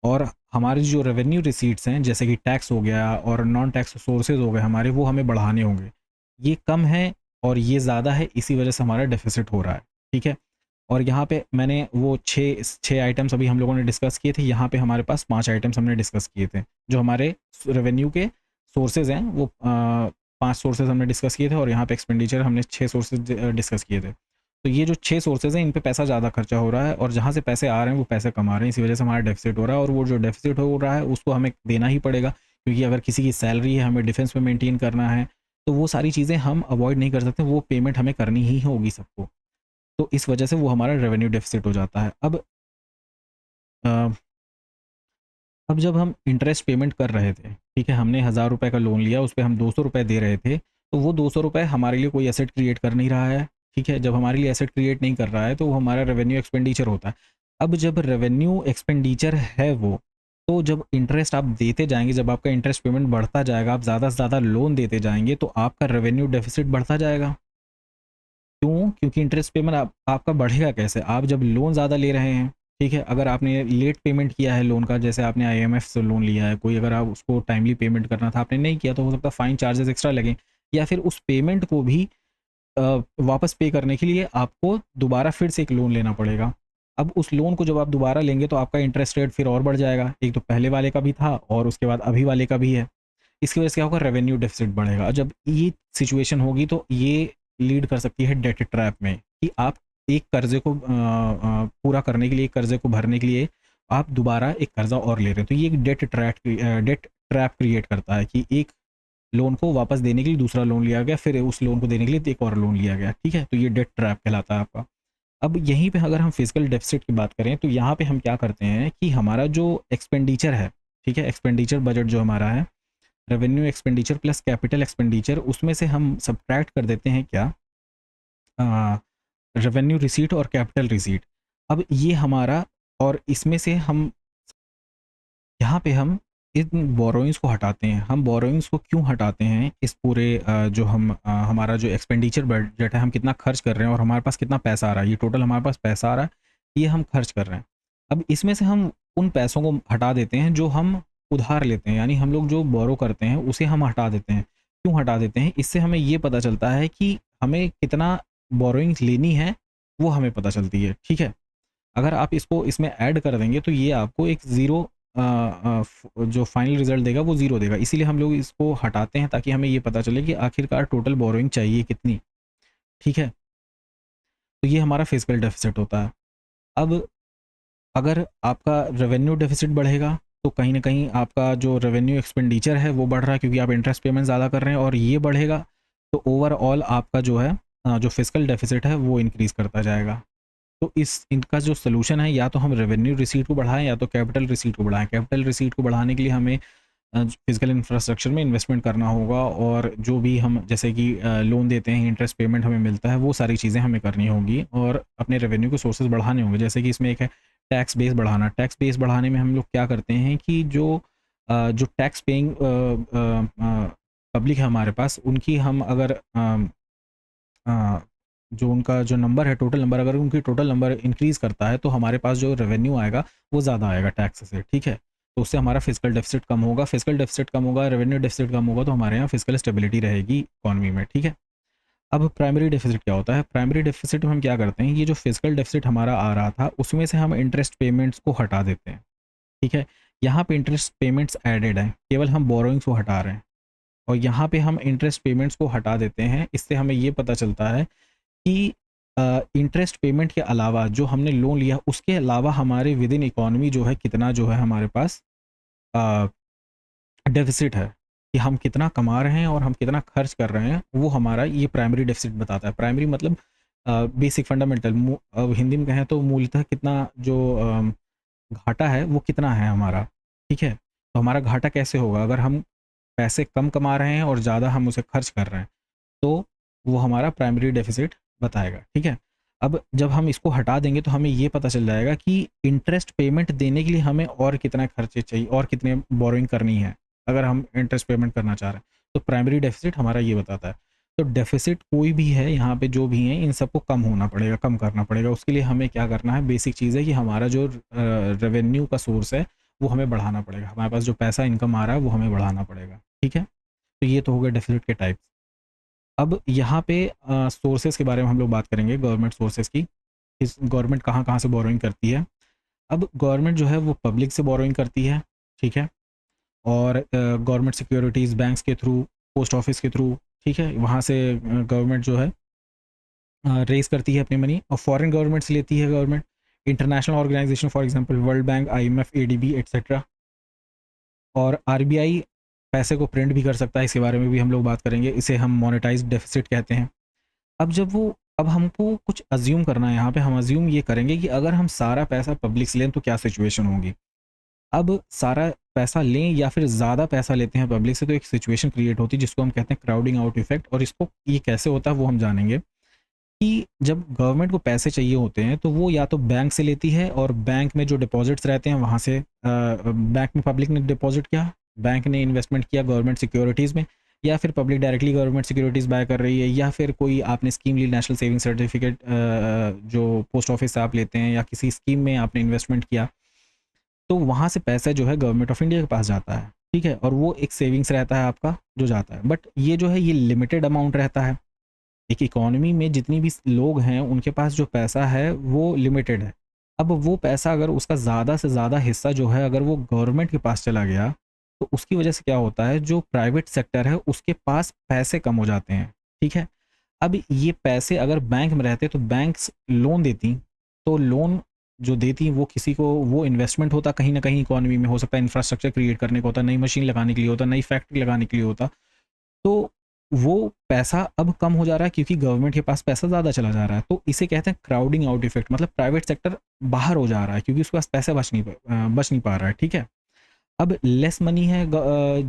और हमारी जो रेवेन्यू रिसीट्स हैं, जैसे कि टैक्स हो गया और नॉन टैक्स सोर्सेज हो गए हमारे, वो हमें बढ़ाने होंगे। ये कम है और ये ज़्यादा है, इसी वजह से हमारा डेफिसिट हो रहा है। ठीक है, और यहाँ पे मैंने वो छः आइटम्स अभी हम लोगों ने डिस्कस किए थे, यहाँ पे हमारे पास 5 आइटम्स हमने डिस्कस किए थे, जो हमारे रेवेन्यू के सोर्सेज हैं, वो 5 सोर्सेज हमने डिस्कस किए थे, और यहाँ पे एक्सपेंडिचर हमने 6 सोर्सेज डिस्कस किए थे। तो ये जो 6 सोर्सेज हैं, इन पे पैसा ज़्यादा खर्चा हो रहा है, और जहाँ से पैसे आ रहे हैं वो पैसे कमा रहे हैं, इसी वजह से हमारा डेफिसिट हो रहा है, और वो जो डेफिसिट हो रहा है उसको हमें देना ही पड़ेगा, क्योंकि अगर किसी की सैलरी है, हमें डिफेंस में मेंटेन करना है, तो वो सारी चीज़ें हम अवॉइड नहीं कर सकते, वो पेमेंट हमें करनी ही होगी सबको। तो इस वजह से वो हमारा रेवेन्यू डेफिसिट हो जाता है। अ, अब जब हम इंटरेस्ट पेमेंट कर रहे थे, ठीक है, हमने 1000 रुपये का लोन लिया, उस पे हम 200 रुपये दे रहे थे, तो वो 200 रुपये हमारे लिए कोई एसेट क्रिएट कर नहीं रहा है। ठीक है, जब हमारे लिए एसेट क्रिएट नहीं कर रहा है तो वो हमारा रेवेन्यू एक्सपेंडिचर होता है। अब जब रेवेन्यू एक्सपेंडिचर है वो, तो जब इंटरेस्ट आप देते जाएंगे, जब आपका इंटरेस्ट पेमेंट बढ़ता जाएगा, आप ज़्यादा से ज़्यादा लोन देते जाएंगे, तो आपका रेवेन्यू डेफिसिट बढ़ता जाएगा। क्यों? क्योंकि इंटरेस्ट पेमेंट आपका बढ़ेगा कैसे? आप जब लोन ज़्यादा ले रहे हैं, ठीक है? अगर आपने लेट पेमेंट किया है लोन का, जैसे आपने आईएमएफ से लोन लिया है, कोई अगर आप उसको टाइमली पेमेंट करना था, आपने नहीं किया, तो हो सकता है फाइन चार्जेस एक्स्ट्रा लगें, या फिर उस पेमेंट को भी वापस पे करने के लिए आपको दोबारा फिर से एक लोन लेना पड़ेगा। अब उस लोन को जब आप दोबारा लेंगे तो आपका इंटरेस्ट रेट फिर और बढ़ जाएगा। एक तो पहले वाले का भी था और उसके बाद अभी वाले का भी है। इसकी वजह से क्या होगा, रेवेन्यू डेफिसिट बढ़ेगा। जब ये सिचुएशन होगी तो ये लीड कर सकती है डेट ट्रैप में, कि आप एक कर्जे को पूरा करने के लिए, एक कर्जे को भरने के लिए आप दोबारा एक कर्जा और ले रहे हैं। तो ये एक डेट ट्रैप क्रिएट करता है, कि एक लोन को वापस देने के लिए दूसरा लोन लिया गया, फिर उस लोन को देने के लिए एक और लोन लिया गया। ठीक है, तो ये डेट ट्रैप कहलाता है आपका। अब यहीं पे अगर हम फिजिकल डेफिसिट की बात करें, तो यहाँ पे हम क्या करते हैं कि हमारा जो एक्सपेंडिचर है, ठीक है, एक्सपेंडिचर बजट जो हमारा है, revenue expenditure plus capital expenditure, उसमें से हम सब्ट्रैक्ट कर देते हैं क्या, रेवेन्यू रिसीट और कैपिटल रिसीट। अब ये हमारा, और इसमें से हम यहाँ पे हम इन बोरोइंग्स को हटाते हैं। हम बोरोइंग्स को क्यों हटाते हैं, इस पूरे जो हम हमारा जो एक्सपेंडिचर बजट है, हम कितना खर्च कर रहे हैं और हमारे पास कितना पैसा आ रहा है, ये टोटल हमारे पास पैसा आ रहा है, ये हम खर्च कर रहे हैं। अब इसमें से हम उन पैसों को हटा देते हैं जो हम उधार लेते हैं, यानी हम लोग जो बोरो करते हैं उसे हम हटा देते हैं। क्यों हटा देते हैं? इससे हमें ये पता चलता है कि हमें कितना बोरोइंग्स लेनी है वो हमें पता चलती है, ठीक है। अगर आप इसको इसमें ऐड कर देंगे तो ये आपको एक ज़ीरो जो फाइनल रिज़ल्ट देगा वो ज़ीरो देगा। इसीलिए हम लोग इसको हटाते हैं ताकि हमें ये पता चले कि आखिरकार टोटल बोरोइंग चाहिए कितनी, ठीक है। तो ये हमारा फिजिकल डेफिसिट होता है। अब अगर आपका रेवेन्यू डेफिसिट बढ़ेगा तो कहीं न कहीं आपका जो रेवेन्यू एक्सपेंडिचर है वो बढ़ रहा है क्योंकि आप इंटरेस्ट पेमेंट ज़्यादा कर रहे हैं और ये बढ़ेगा तो ओवरऑल आपका जो है जो फिजिकल डेफिसिट है वो इंक्रीज़ करता जाएगा। तो इस इनका जो सॉल्यूशन है या तो हम रेवेन्यू रिसीट को बढ़ाएँ या तो कैपिटल रिसीट को बढ़ाएँ। कैपिटल रिसीट को बढ़ाने के लिए हमें फिजिकल इंफ्रास्ट्रक्चर में इन्वेस्टमेंट करना होगा और जो भी हम जैसे कि लोन देते हैं, इंटरेस्ट पेमेंट हमें मिलता है, वो सारी चीज़ें हमें करनी होंगी और अपने रेवेन्यू के सोर्सेज बढ़ाने होंगे। जैसे कि इसमें एक है टैक्स बेस बढ़ाना। टैक्स बेस बढ़ाने में हम लोग क्या करते हैं कि जो टैक्स पेइंग पब्लिक है हमारे पास, उनकी हम अगर जो उनका जो नंबर है, टोटल नंबर, अगर उनकी टोटल नंबर इंक्रीज़ करता है तो हमारे पास जो रेवेन्यू आएगा वो ज़्यादा आएगा टैक्स से, ठीक है। तो उससे हमारा फिजिकल डेफिसिट कम होगा, फिजिकल डेफिसिट कम होगा, रेवेन्यू डेफिसिट कम होगा तो हमारे यहाँ फिजिकल स्टेबिलिटी रहेगी इकॉनमी में, ठीक है। अब प्राइमरी डेफिसिट क्या होता है? प्राइमरी डेफिसिट में हम क्या करते हैं, ये जो फिजिकल डेफिसिट हमारा आ रहा था उसमें से हम इंटरेस्ट पेमेंट्स को हटा देते हैं, ठीक है। यहाँ पे इंटरेस्ट पेमेंट्स एडेड हैं, केवल हम बोरोइंग्स को हटा रहे हैं और यहाँ पे हम इंटरेस्ट पेमेंट्स को हटा देते हैं। इससे हमें ये पता चलता है कि इंटरेस्ट पेमेंट के अलावा जो हमने लोन लिया उसके अलावा हमारे विद इन इकोनॉमी जो है कितना जो है हमारे पास डेफिसिट है, कि हम कितना कमा रहे हैं और हम कितना खर्च कर रहे हैं, वो हमारा ये प्राइमरी डेफिसिट बताता है। प्राइमरी मतलब बेसिक फंडामेंटल, अब हिंदी में कहें तो मूलतः कितना जो घाटा है वो कितना है हमारा, ठीक है। तो हमारा घाटा कैसे होगा? अगर हम पैसे कम कमा रहे हैं और ज़्यादा हम उसे खर्च कर रहे हैं तो वो हमारा प्राइमरी डेफिसिट बताएगा, ठीक है। अब जब हम इसको हटा देंगे तो हमें ये पता चल जाएगा कि इंटरेस्ट पेमेंट देने के लिए हमें और कितना खर्चे चाहिए और कितने बोरोइंग करनी है अगर हम इंटरेस्ट पेमेंट करना चाह रहे हैं। तो प्राइमरी डेफिसिट हमारा ये बताता है। तो डेफिसिट कोई भी है यहाँ पे जो भी है इन सबको कम होना पड़ेगा, कम करना पड़ेगा। उसके लिए हमें क्या करना है, बेसिक चीज़ है कि हमारा जो रेवेन्यू का सोर्स है वो हमें बढ़ाना पड़ेगा। हमारे पास जो पैसा इनकम आ रहा है वो हमें बढ़ाना पड़ेगा, ठीक है। तो ये तो हो गया डेफिसिट के टाइप्स। अब यहाँ पे सोर्सेज़ के बारे में हम लोग बात करेंगे, गवर्नमेंट सोर्सेज़ की। इस गवर्नमेंट कहाँ-कहाँ से बोरोइंग करती है। अब गवर्नमेंट जो है वो पब्लिक से बोरोइंग करती है, ठीक है। और गवर्नमेंट सिक्योरिटीज़ बैंक्स के थ्रू, पोस्ट ऑफिस के थ्रू, ठीक है। वहाँ से गवर्नमेंट जो है रेज़ करती है अपनी मनी और फॉरेन गवर्नमेंट से लेती है government. International organisation for example World Bank, IMF, ADB etcetera. और आरबीआई पैसे को प्रिंट भी कर सकता है, इसके बारे में भी हम लोग बात करेंगे। इसे हम मोनेटाइज्ड डेफिसिट कहते हैं। अब हमको कुछ अज्यूम करना है यहाँ पे, हम अज्यूम ये करेंगे कि अगर हम सारा पैसा पब्लिक से लें तो क्या सिचुएशन होगी। अब सारा पैसा लें या फिर ज़्यादा पैसा लेते हैं पब्लिक से तो एक सिचुएशन क्रिएट होती है जिसको हम कहते हैं क्राउडिंग आउट इफेक्ट। और इसको ये कैसे होता है वो हम जानेंगे कि जब गवर्नमेंट को पैसे चाहिए होते हैं तो वो या तो बैंक से लेती है और बैंक में जो डिपॉजिट्स रहते हैं वहाँ से बैंक में पब्लिक ने डिपॉजिट किया, बैंक ने इन्वेस्टमेंट किया गवर्नमेंट सिक्योरिटीज़ में, या फिर public directly government securities buy कर रही है, या फिर कोई आपने स्कीम ली, नेशनल सेविंग सर्टिफिकेट जो पोस्ट ऑफिस से आप लेते हैं या किसी स्कीम में आपने इन्वेस्टमेंट किया तो वहाँ से पैसा जो है गवर्नमेंट ऑफ इंडिया के पास जाता है, ठीक है। और वो एक सेविंग्स रहता है आपका जो जाता है, बट ये जो है ये लिमिटेड अमाउंट रहता है। एक इकोनॉमी में जितनी भी लोग हैं उनके पास जो पैसा है वो लिमिटेड है। अब वो पैसा अगर उसका ज़्यादा से ज़्यादा हिस्सा जो है अगर वो गवर्नमेंट के पास चला गया तो उसकी वजह से क्या होता है, जो प्राइवेट सेक्टर है उसके पास पैसे कम हो जाते हैं, ठीक है। अब ये पैसे अगर बैंक में रहते तो बैंक्स लोन देती, तो लोन जो देती वो किसी को वो इन्वेस्टमेंट होता कहीं ना कहीं इकोनॉमी में, हो सकता है इंफ्रास्ट्रक्चर क्रिएट करने को होता, नई मशीन लगाने के लिए होता, नई फैक्ट्री लगाने के लिए होता। तो वो पैसा अब कम हो जा रहा है क्योंकि गवर्नमेंट के पास पैसा ज़्यादा चला जा रहा है। तो इसे कहते हैं क्राउडिंग आउट इफेक्ट, मतलब प्राइवेट सेक्टर बाहर हो जा रहा है क्योंकि उसके पास पैसा बच नहीं पा रहा है, ठीक है। अब लेस मनी है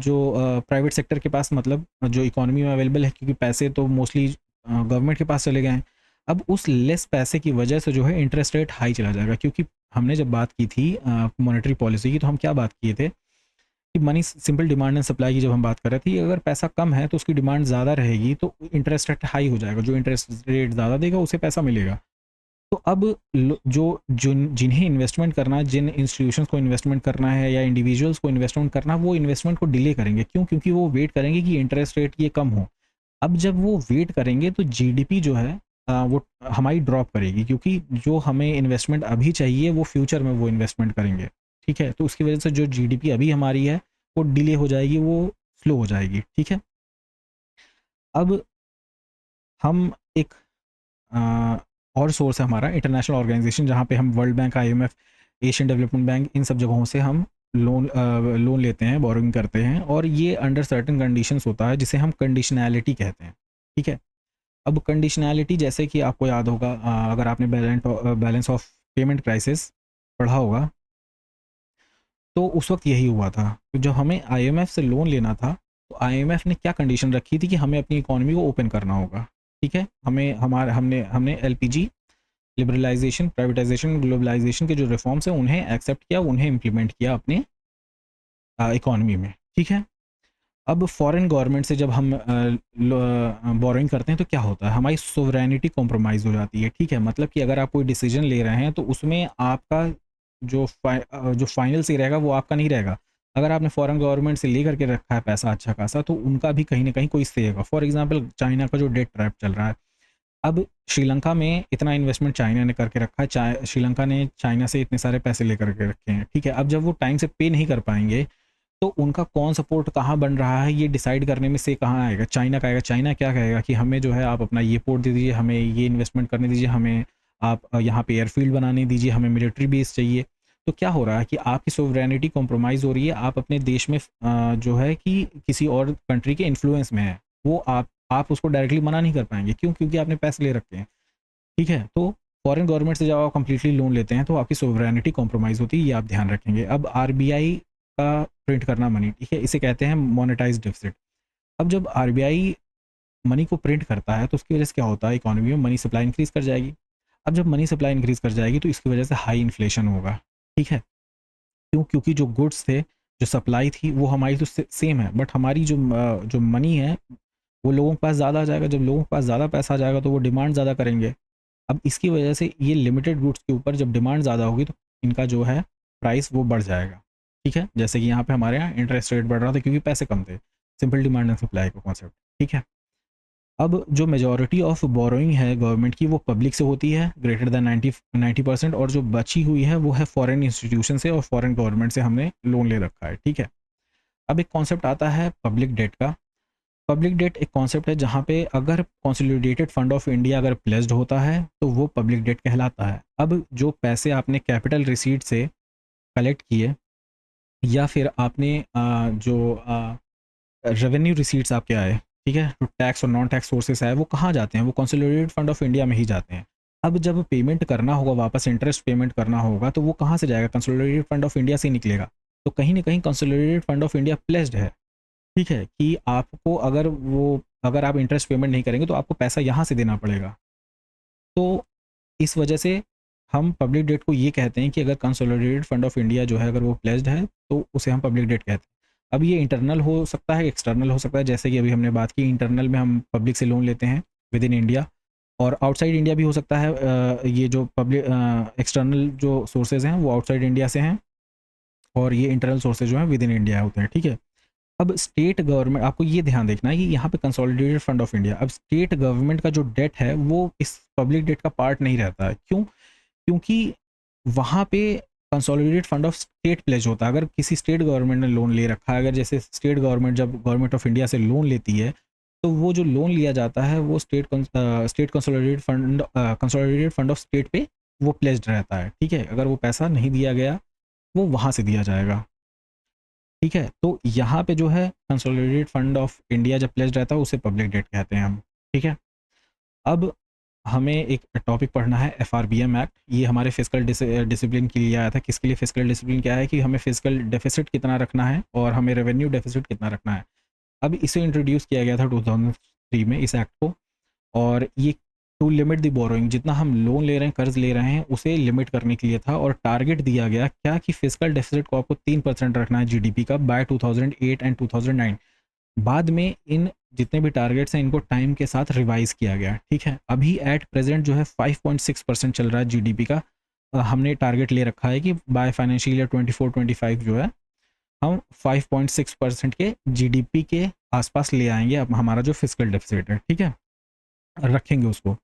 जो प्राइवेट सेक्टर के पास, मतलब जो इकोनॉमी में अवेलेबल है, क्योंकि पैसे तो मोस्टली गवर्नमेंट के पास चले गए हैं। अब उस लेस पैसे की वजह से जो है इंटरेस्ट रेट हाई चला जाएगा, क्योंकि हमने जब बात की थी मॉनेटरी पॉलिसी की तो हम क्या बात किए थे कि money simple demand and supply की जब हम बात कर रहे थे, अगर पैसा कम है तो उसकी डिमांड ज़्यादा रहेगी तो इंटरेस्ट रेट हाई हो जाएगा, जो इंटरेस्ट रेट ज़्यादा देगा उसे पैसा मिलेगा। तो अब जिन्हें इन्वेस्टमेंट करना है, जिन इंस्टीट्यूशंस को इन्वेस्टमेंट करना है या इंडिविजुअल्स को इन्वेस्टमेंट करना, वो इन्वेस्टमेंट को डिले करेंगे। क्यों? क्योंकि वो वेट करेंगे कि इंटरेस्ट रेट ये कम हो। अब जब वो वेट करेंगे तो जीडीपी जो है वो हमारी ड्रॉप करेगी, क्योंकि जो हमें इन्वेस्टमेंट अभी चाहिए वो फ्यूचर में वो इन्वेस्टमेंट करेंगे, ठीक है। तो उसकी वजह से जो जीडीपी अभी हमारी है वो डिले हो जाएगी, वो स्लो हो जाएगी, ठीक है। अब हम एक और सोर्स है हमारा इंटरनेशनल ऑर्गेनाइजेशन, जहाँ पे हम World Bank, IMF, Asian Development Bank, इन सब जगहों से हम लोन लेते हैं, बोरोइंग करते हैं, और ये अंडर सर्टेन कंडीशंस होता है जिसे हम कंडीशनैलिटी कहते हैं, ठीक है। अब कंडीशनैलिटी जैसे कि आपको याद होगा, अगर आपने बैलेंस ऑफ पेमेंट क्राइसिस पढ़ा होगा, तो उस वक्त यही हुआ था। तो जब हमें आईएमएफ से लोन लेना था, तो आईएमएफ ने क्या कंडीशन रखी थी कि हमें अपनी इकोनॉमी को ओपन करना होगा, ठीक है। हमें हमारे हमने हमने एलपीजी, लिबरलाइजेशन, प्राइवेटाइजेशन, ग्लोबलाइजेशन के जो रिफॉर्म्स हैं उन्हें एक्सेप्ट किया, उन्हें इम्प्लीमेंट किया अपने इकोनॉमी में, ठीक है। अब फॉरेन गवर्नमेंट से जब हम बोरोइंग करते हैं तो क्या होता है, हमारी सोवरेनिटी कॉम्प्रोमाइज़ हो जाती है, ठीक है। मतलब कि अगर आप कोई डिसीजन ले रहे हैं तो उसमें आपका जो फाइनल से रहेगा वो आपका नहीं रहेगा। अगर आपने फॉरेन गवर्नमेंट से ले करके रखा है पैसा अच्छा खासा, तो उनका भी कहीं ना कहीं कोई से रहेगा। फॉर एग्जांपल चाइना का जो डेट ट्रैप चल रहा है, अब श्रीलंका में इतना इन्वेस्टमेंट चाइना ने करके रखा है, श्रीलंका ने चाइना से इतने सारे पैसे लेकर के रखे हैं, ठीक है। अब जब वो टाइम से पे नहीं कर पाएंगे, तो उनका कौन सपोर्ट कहाँ बन रहा है ये डिसाइड करने में से कहाँ आएगा, चाइना का आएगा। चाइना क्या कहेगा कि हमें जो है आप अपना ये पोर्ट दे दीजिए, हमें ये इन्वेस्टमेंट करने दीजिए, हमें आप यहाँ पे एयरफील्ड बनाने दीजिए, हमें मिलिट्री बेस चाहिए। तो क्या हो रहा है कि आपकी सोवरेनिटी कॉम्प्रोमाइज़ हो रही है, आप अपने देश में जो है कि किसी और कंट्री के इन्फ्लुएंस में है, वो आप उसको डायरेक्टली मना नहीं कर पाएंगे, क्यों? क्योंकि आपने पैसे ले रखे हैं, ठीक है। तो फॉरेन गवर्नमेंट से जब आप कंप्लीटली लोन लेते हैं तो आपकी सोवरेनिटी कॉम्प्रोमाइज़ होती है, ये आप ध्यान रखेंगे। अब आरबीआई का प्रिंट करना मनी, ठीक है, इसे कहते हैं मोनेटाइज्ड डेफिसिट। अब जब आरबीआई मनी को प्रिंट करता है तो उसकी वजह से क्या होता है, इकोनॉमी में मनी सप्लाई इंक्रीज कर जाएगी। अब जब मनी सप्लाई इंक्रीज कर जाएगी तो इसकी वजह से हाई इन्फ्लेशन होगा, ठीक है। क्यों? क्योंकि जो गुड्स थे, जो सप्लाई थी, वो हमारी तो सेम है, बट हमारी जो मनी है वो लोगों के पास ज़्यादा आ जाएगा। जब लोगों के पास ज़्यादा पैसा आ जाएगा तो वो डिमांड ज़्यादा करेंगे। अब इसकी वजह से ये लिमिटेड गुड्स के ऊपर जब डिमांड ज़्यादा होगी तो इनका जो है प्राइस वो बढ़ जाएगा, ठीक है। जैसे कि यहाँ पे हमारे यहाँ इंटरेस्ट रेट बढ़ रहा था क्योंकि पैसे कम थे, सिंपल डिमांड एंड सप्लाई का कॉन्सेप्ट, ठीक है। अब जो मेजॉरिटी ऑफ बोरोइंग है गवर्नमेंट की वो पब्लिक से होती है, ग्रेटर देन 90%, और जो बची हुई है वो है फॉरेन इंस्टीट्यूशन से और फॉरेन गवर्नमेंट से हमने लोन ले रखा है, ठीक है। अब एक कॉन्सेप्ट आता है पब्लिक डेट का। पब्लिक डेट एक कॉन्सेप्ट है जहाँ पे अगर कंसोलिडेटेड फंड ऑफ इंडिया अगर प्लेस्ड होता है तो वो पब्लिक डेट कहलाता है। अब जो पैसे आपने कैपिटल रिसीट से कलेक्ट किए, या फिर आपने जो रेवेन्यू रिसीट्स आपके आए, ठीक है, जो टैक्स और नॉन टैक्स सोर्सेस आए, वो कहाँ जाते हैं? वो कंसोलिडेटेड फंड ऑफ इंडिया में ही जाते हैं। अब जब पेमेंट करना होगा, वापस इंटरेस्ट पेमेंट करना होगा, तो वो कहाँ से जाएगा? कंसोलिडेटेड फंड ऑफ इंडिया से ही निकलेगा। तो कहीं ना कहीं consolidated fund of India placed है, ठीक है, कि आपको अगर आप इंटरेस्ट पेमेंट नहीं करेंगे तो आपको पैसा यहाँ से देना पड़ेगा। तो इस वजह से हम पब्लिक डेट को ये कहते हैं कि अगर कंसोलिडेटेड फंड ऑफ इंडिया जो है अगर वो प्लेस्ड है तो उसे हम पब्लिक डेट कहते हैं। अब ये इंटरनल हो सकता है, एक्सटर्नल हो सकता है, जैसे कि अभी हमने बात की इंटरनल में हम पब्लिक से लोन लेते हैं विद इन इंडिया, और आउटसाइड इंडिया भी हो सकता है। ये जो पब्लिक एक्सटर्नल जो सोर्सेज हैं वो आउटसाइड इंडिया से हैं, और ये इंटरनल सोर्सेज जो हैं विद इन इंडिया होते हैं, ठीक है। अब स्टेट गवर्नमेंट, आपको ये ध्यान देखना है कि यहाँ पे कंसोलिडेटेड फंड ऑफ इंडिया, अब स्टेट गवर्नमेंट का जो डेट है वो इस पब्लिक डेट का पार्ट नहीं रहता है। क्यों? क्योंकि वहाँ पे consolidated fund of state pledge होता है। अगर किसी स्टेट गवर्नमेंट ने लोन ले रखा है, अगर जैसे स्टेट गवर्नमेंट जब गवर्नमेंट ऑफ इंडिया से लोन लेती है, तो वो जो लोन लिया जाता है वो state consolidated fund of state पे वो प्लेज्ड रहता है, ठीक है। अगर वो पैसा नहीं दिया गया वो वहाँ से दिया जाएगा, ठीक है। तो यहाँ पे जो है कंसोलिडेटेड फंड ऑफ इंडिया जब प्लेस्ड रहता है उसे पब्लिक डेट कहते हैं हम, ठीक है। अब हमें एक टॉपिक पढ़ना है एफआरबीएम एक्ट। ये हमारे फिजिकल डिसिप्लिन के लिए आया था। किसके लिए फिजिकल डिसिप्लिन? क्या है कि हमें फिजिकल डेफिसिट कितना रखना है और हमें रेवेन्यू डेफिसिट कितना रखना है। अब इसे इंट्रोड्यूस किया गया था 2003 में इस एक्ट को, और ये टू लिमिट द बोरोइंग, जितना हम लोन ले रहे हैं, कर्ज ले रहे हैं, उसे लिमिट करने के लिए था। और टारगेट दिया गया क्या कि फिजिकल डेफिसिट को आपको 3% रखना है जीडीपी का बाय 2008 एंड 2009। बाद में इन जितने भी टारगेट्स हैं इनको टाइम के साथ रिवाइज किया गया, ठीक है। अभी एट प्रेजेंट जो है 5.6% चल रहा है जीडीपी का। हमने टारगेट ले रखा है कि बाय फाइनेंशियल ईयर 24-25 जो है हम 5.6% के जीडीपी के आसपास ले आएंगे अब हमारा जो फिजिकल डेफिसिट है, ठीक है, रखेंगे उसको।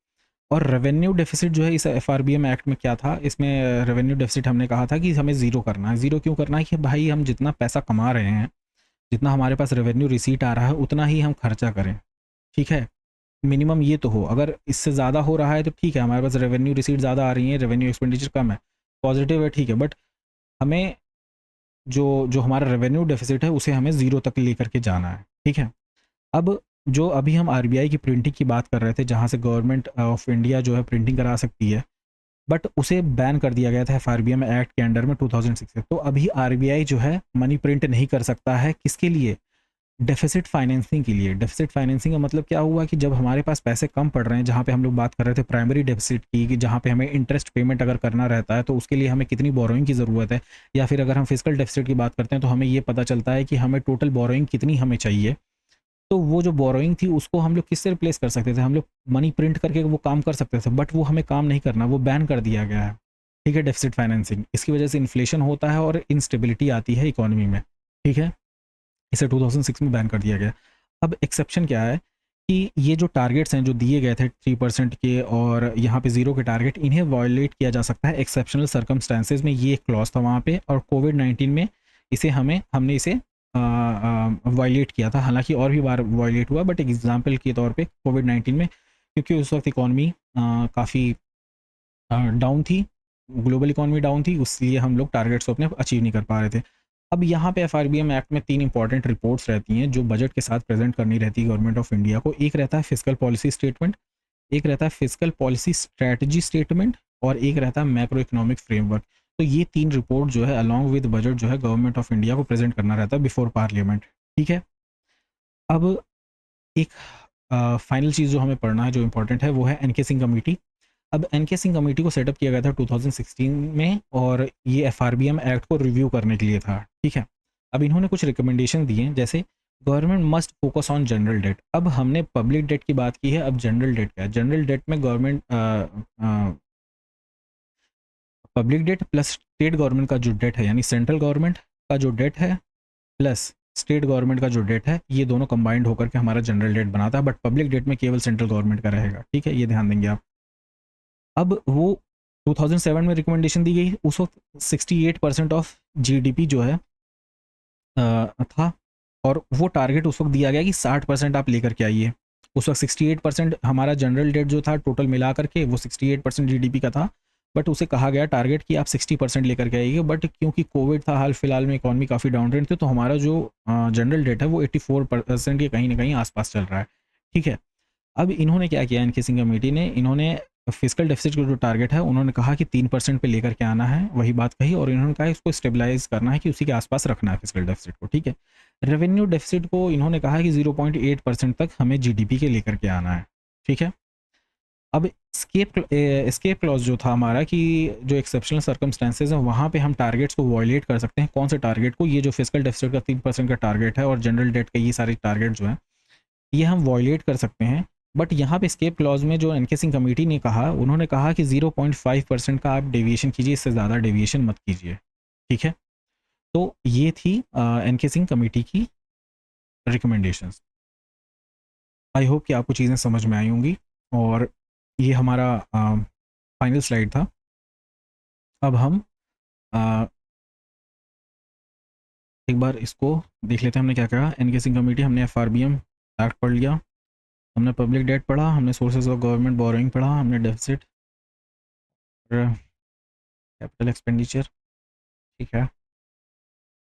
और रेवेन्यू डेफिसिट जो है इस एफआरबीएम एक्ट में क्या था, इसमें रेवेन्यू डेफिसिट हमने कहा था कि हमें ज़ीरो करना है। ज़ीरो क्यों करना है कि भाई हम जितना पैसा कमा रहे हैं, जितना हमारे पास रेवेन्यू रिसीट आ रहा है उतना ही हम खर्चा करें, ठीक है। मिनिमम ये तो हो, अगर इससे ज़्यादा हो रहा है तो ठीक है, हमारे पास रेवेन्यू रिसीट ज़्यादा आ रही है, रेवेन्यू एक्सपेंडिचर कम है, पॉजिटिव है, ठीक है, बट हमें जो जो हमारा रेवेन्यू डेफिसिट है उसे हमें ज़ीरो तक लेकर के जाना है, ठीक है। अब जो अभी हम आरबीआई की प्रिंटिंग की बात कर रहे थे, जहाँ से गवर्नमेंट ऑफ इंडिया जो है प्रिंटिंग करा सकती है, बट उसे बैन कर दिया गया था एफआरबीएम एक्ट के अंडर में 2006 से। तो अभी आरबीआई जो है मनी प्रिंट नहीं कर सकता है, किसके लिए? डेफिसिट फाइनेंसिंग के लिए। डेफिसिट फाइनेंसिंग का मतलब क्या हुआ कि जब हमारे पास पैसे कम पड़ रहे हैं, जहाँ पे हम लोग बात कर रहे थे प्राइमरी डेफिसिट की, कि जहाँ पे हमें इंटरेस्ट पेमेंट अगर करना रहता है तो उसके लिए हमें कितनी बोरोइंग की ज़रूरत है, या फिर अगर हम फिजिकल डेफिसिट की बात करते हैं तो हमें ये पता चलता है कि हमें टोटल बोरोइंग कितनी हमें चाहिए। तो वो जो बोरोइंग थी उसको हम लोग किससे रिप्लेस कर सकते थे? हम लोग मनी प्रिंट करके वो काम कर सकते थे, बट वो हमें काम नहीं करना, वो बैन कर दिया गया है, ठीक है, डेफिसिट फाइनेंसिंग। इसकी वजह से इन्फ्लेशन होता है और इंस्टेबिलिटी आती है इकोनॉमी में, ठीक है। इसे 2006 में बैन कर दिया गया। अब एक्सेप्शन क्या है कि ये जो टारगेट्स हैं जो दिए गए थे 3% के और यहाँ पे 0 के टारगेट, इन्हें वायलेट किया जा सकता है एक्सेप्शनल सर्कमस्टांसेस में, ये एक क्लॉज था वहाँ पे। और कोविड-19 में इसे हमने इसे वायलेट किया था, हालांकि और भी बार वायलेट हुआ, बट एग्जाम्पल के तौर पे कोविड-19 में, क्योंकि उस वक्त इकॉनमी काफ़ी डाउन थी, ग्लोबल इकॉनमी डाउन थी, इसलिए हम लोग टारगेट्स को अपने अचीव नहीं कर पा रहे थे। अब यहाँ पे एफआरबीएम एक्ट में 3 इंपॉर्टेंट रिपोर्ट्स रहती हैं जो बजट के साथ प्रेजेंट करनी रहती है गवर्नमेंट ऑफ इंडिया को। एक रहता है फिजिकल पॉलिसी स्टेटमेंट, एक रहता है फिजिकल पॉलिसी स्ट्रेटजी स्टेटमेंट, और एक रहता है मैक्रो इकोनॉमिक फ्रेमवर्क। तो ये 3 रिपोर्ट जो है अलॉन्ग विद बजट जो है गवर्नमेंट ऑफ इंडिया को प्रेजेंट करना रहता है बिफोर पार्लियामेंट, ठीक है। अब एक फाइनल चीज़ जो हमें पढ़ना है जो इंपॉर्टेंट है वो है एनके सिंह कमेटी। अब एनके सिंह कमेटी को सेटअप किया गया था 2016 में, और ये एफआरबीएम एक्ट को रिव्यू करने के लिए था, ठीक है। अब इन्होंने कुछ रिकमेंडेशन दिए, जैसे government must focus on general debt. अब हमने पब्लिक डेट की बात की है, अब जनरल डेट क्या है? जनरल डेट में government public debt plus state government का जो डेट है, यानी सेंट्रल गवर्नमेंट का जो डेट है प्लस स्टेट गवर्नमेंट का जो डेट है, ये दोनों कंबाइंड होकर के हमारा जनरल डेट बनाता है, बट पब्लिक डेट में केवल सेंट्रल गवर्नमेंट का रहेगा, ठीक है, ये ध्यान देंगे आप। अब वो 2007 में रिकमेंडेशन दी गई, उस वक्त 68% ऑफ जीडीपी जो है था, और वो टारगेट उस वक्त दिया गया कि 60% आप लेकर के आइए। उस वक्त 68% हमारा जनरल डेट जो था टोटल मिला करके वो 68% जीडीपी का था, बट उसे कहा गया टारगेट कि आप 60% लेकर के आइए। बट क्योंकि कोविड था, हाल फिलहाल में इकॉनमी काफ़ी डाउन ट्रेंड थी, तो हमारा जो जनरल डेट है वो 84% के कहीं ना कहीं आसपास चल रहा है, ठीक है। अब इन्होंने क्या किया, इनकी सिंह कमेटी ने, इन्होंने फिजिकल डेफिसिट का जो टारगेट है उन्होंने कहा कि 3% पे लेकर के आना है, वही बात कही, और इन्होंने कहा इसको स्टेबलाइज करना है कि उसी के आसपास रखना है फिजिकल डेफिसिट को, ठीक है। रेवेन्यू डेफिसिट को इन्होंने कहा कि 0.8% तक हमें जीडीपी के लेकर के आना है, ठीक है। अब एस्केप क्लॉज जो था हमारा, कि जो एक्सेप्शनल सर्कमस्टेंसेज हैं वहाँ पे हम टारगेट्स को वॉयलेट कर सकते हैं। कौन से टारगेट को? ये जो फिजिकल डेफिसिट का 3% का टारगेट है और जनरल डेट का ये सारे टारगेट जो हैं, ये हम वॉयलेट कर सकते हैं। बट यहाँ पे एस्केप क्लॉज में जो एनके सिंह कमेटी ने कहा, उन्होंने कहा कि 0.5% का आप डेविएशन कीजिए, इससे ज़्यादा डेविएशन मत कीजिए, ठीक है। तो ये थी एनके सिंह कमेटी की रिकमेंडेशंस। आई होप कि आपको चीज़ें समझ में आई होंगी, और ये हमारा फाइनल स्लाइड था। अब हम अ, एक बार इसको देख लेते हैं हमने क्या कहा। एनके सिंह कमेटी, हमने एफआरबीएम एक्ट पढ़ लिया, हमने पब्लिक डेट पढ़ा, हमने सोर्सेज ऑफ गवर्नमेंट बोरोइंग पढ़ा, हमने डेफिसिट, कैपिटल एक्सपेंडिचर, ठीक है।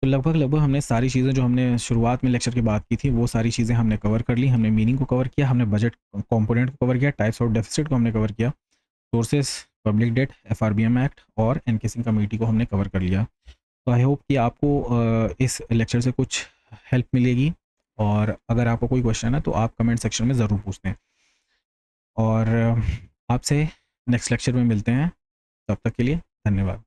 तो लगभग लगभग हमने सारी चीज़ें जो हमने शुरुआत में लेक्चर की बात की थी वो सारी चीज़ें हमने कवर कर ली। हमने मीनिंग को कवर किया, हमने बजट कंपोनेंट को कवर किया, टाइप्स ऑफ डेफिसिट को हमने कवर किया, sources, public debt, FRBM act और एनके सिंह कमेटी को हमने कवर कर लिया। तो आई होप कि आपको इस लेक्चर से कुछ हेल्प मिलेगी, और अगर आपको कोई क्वेश्चन है तो आप कमेंट सेक्शन में ज़रूर पूछते हैं, और आपसे नेक्स्ट लेक्चर में मिलते हैं। तब तक के लिए धन्यवाद।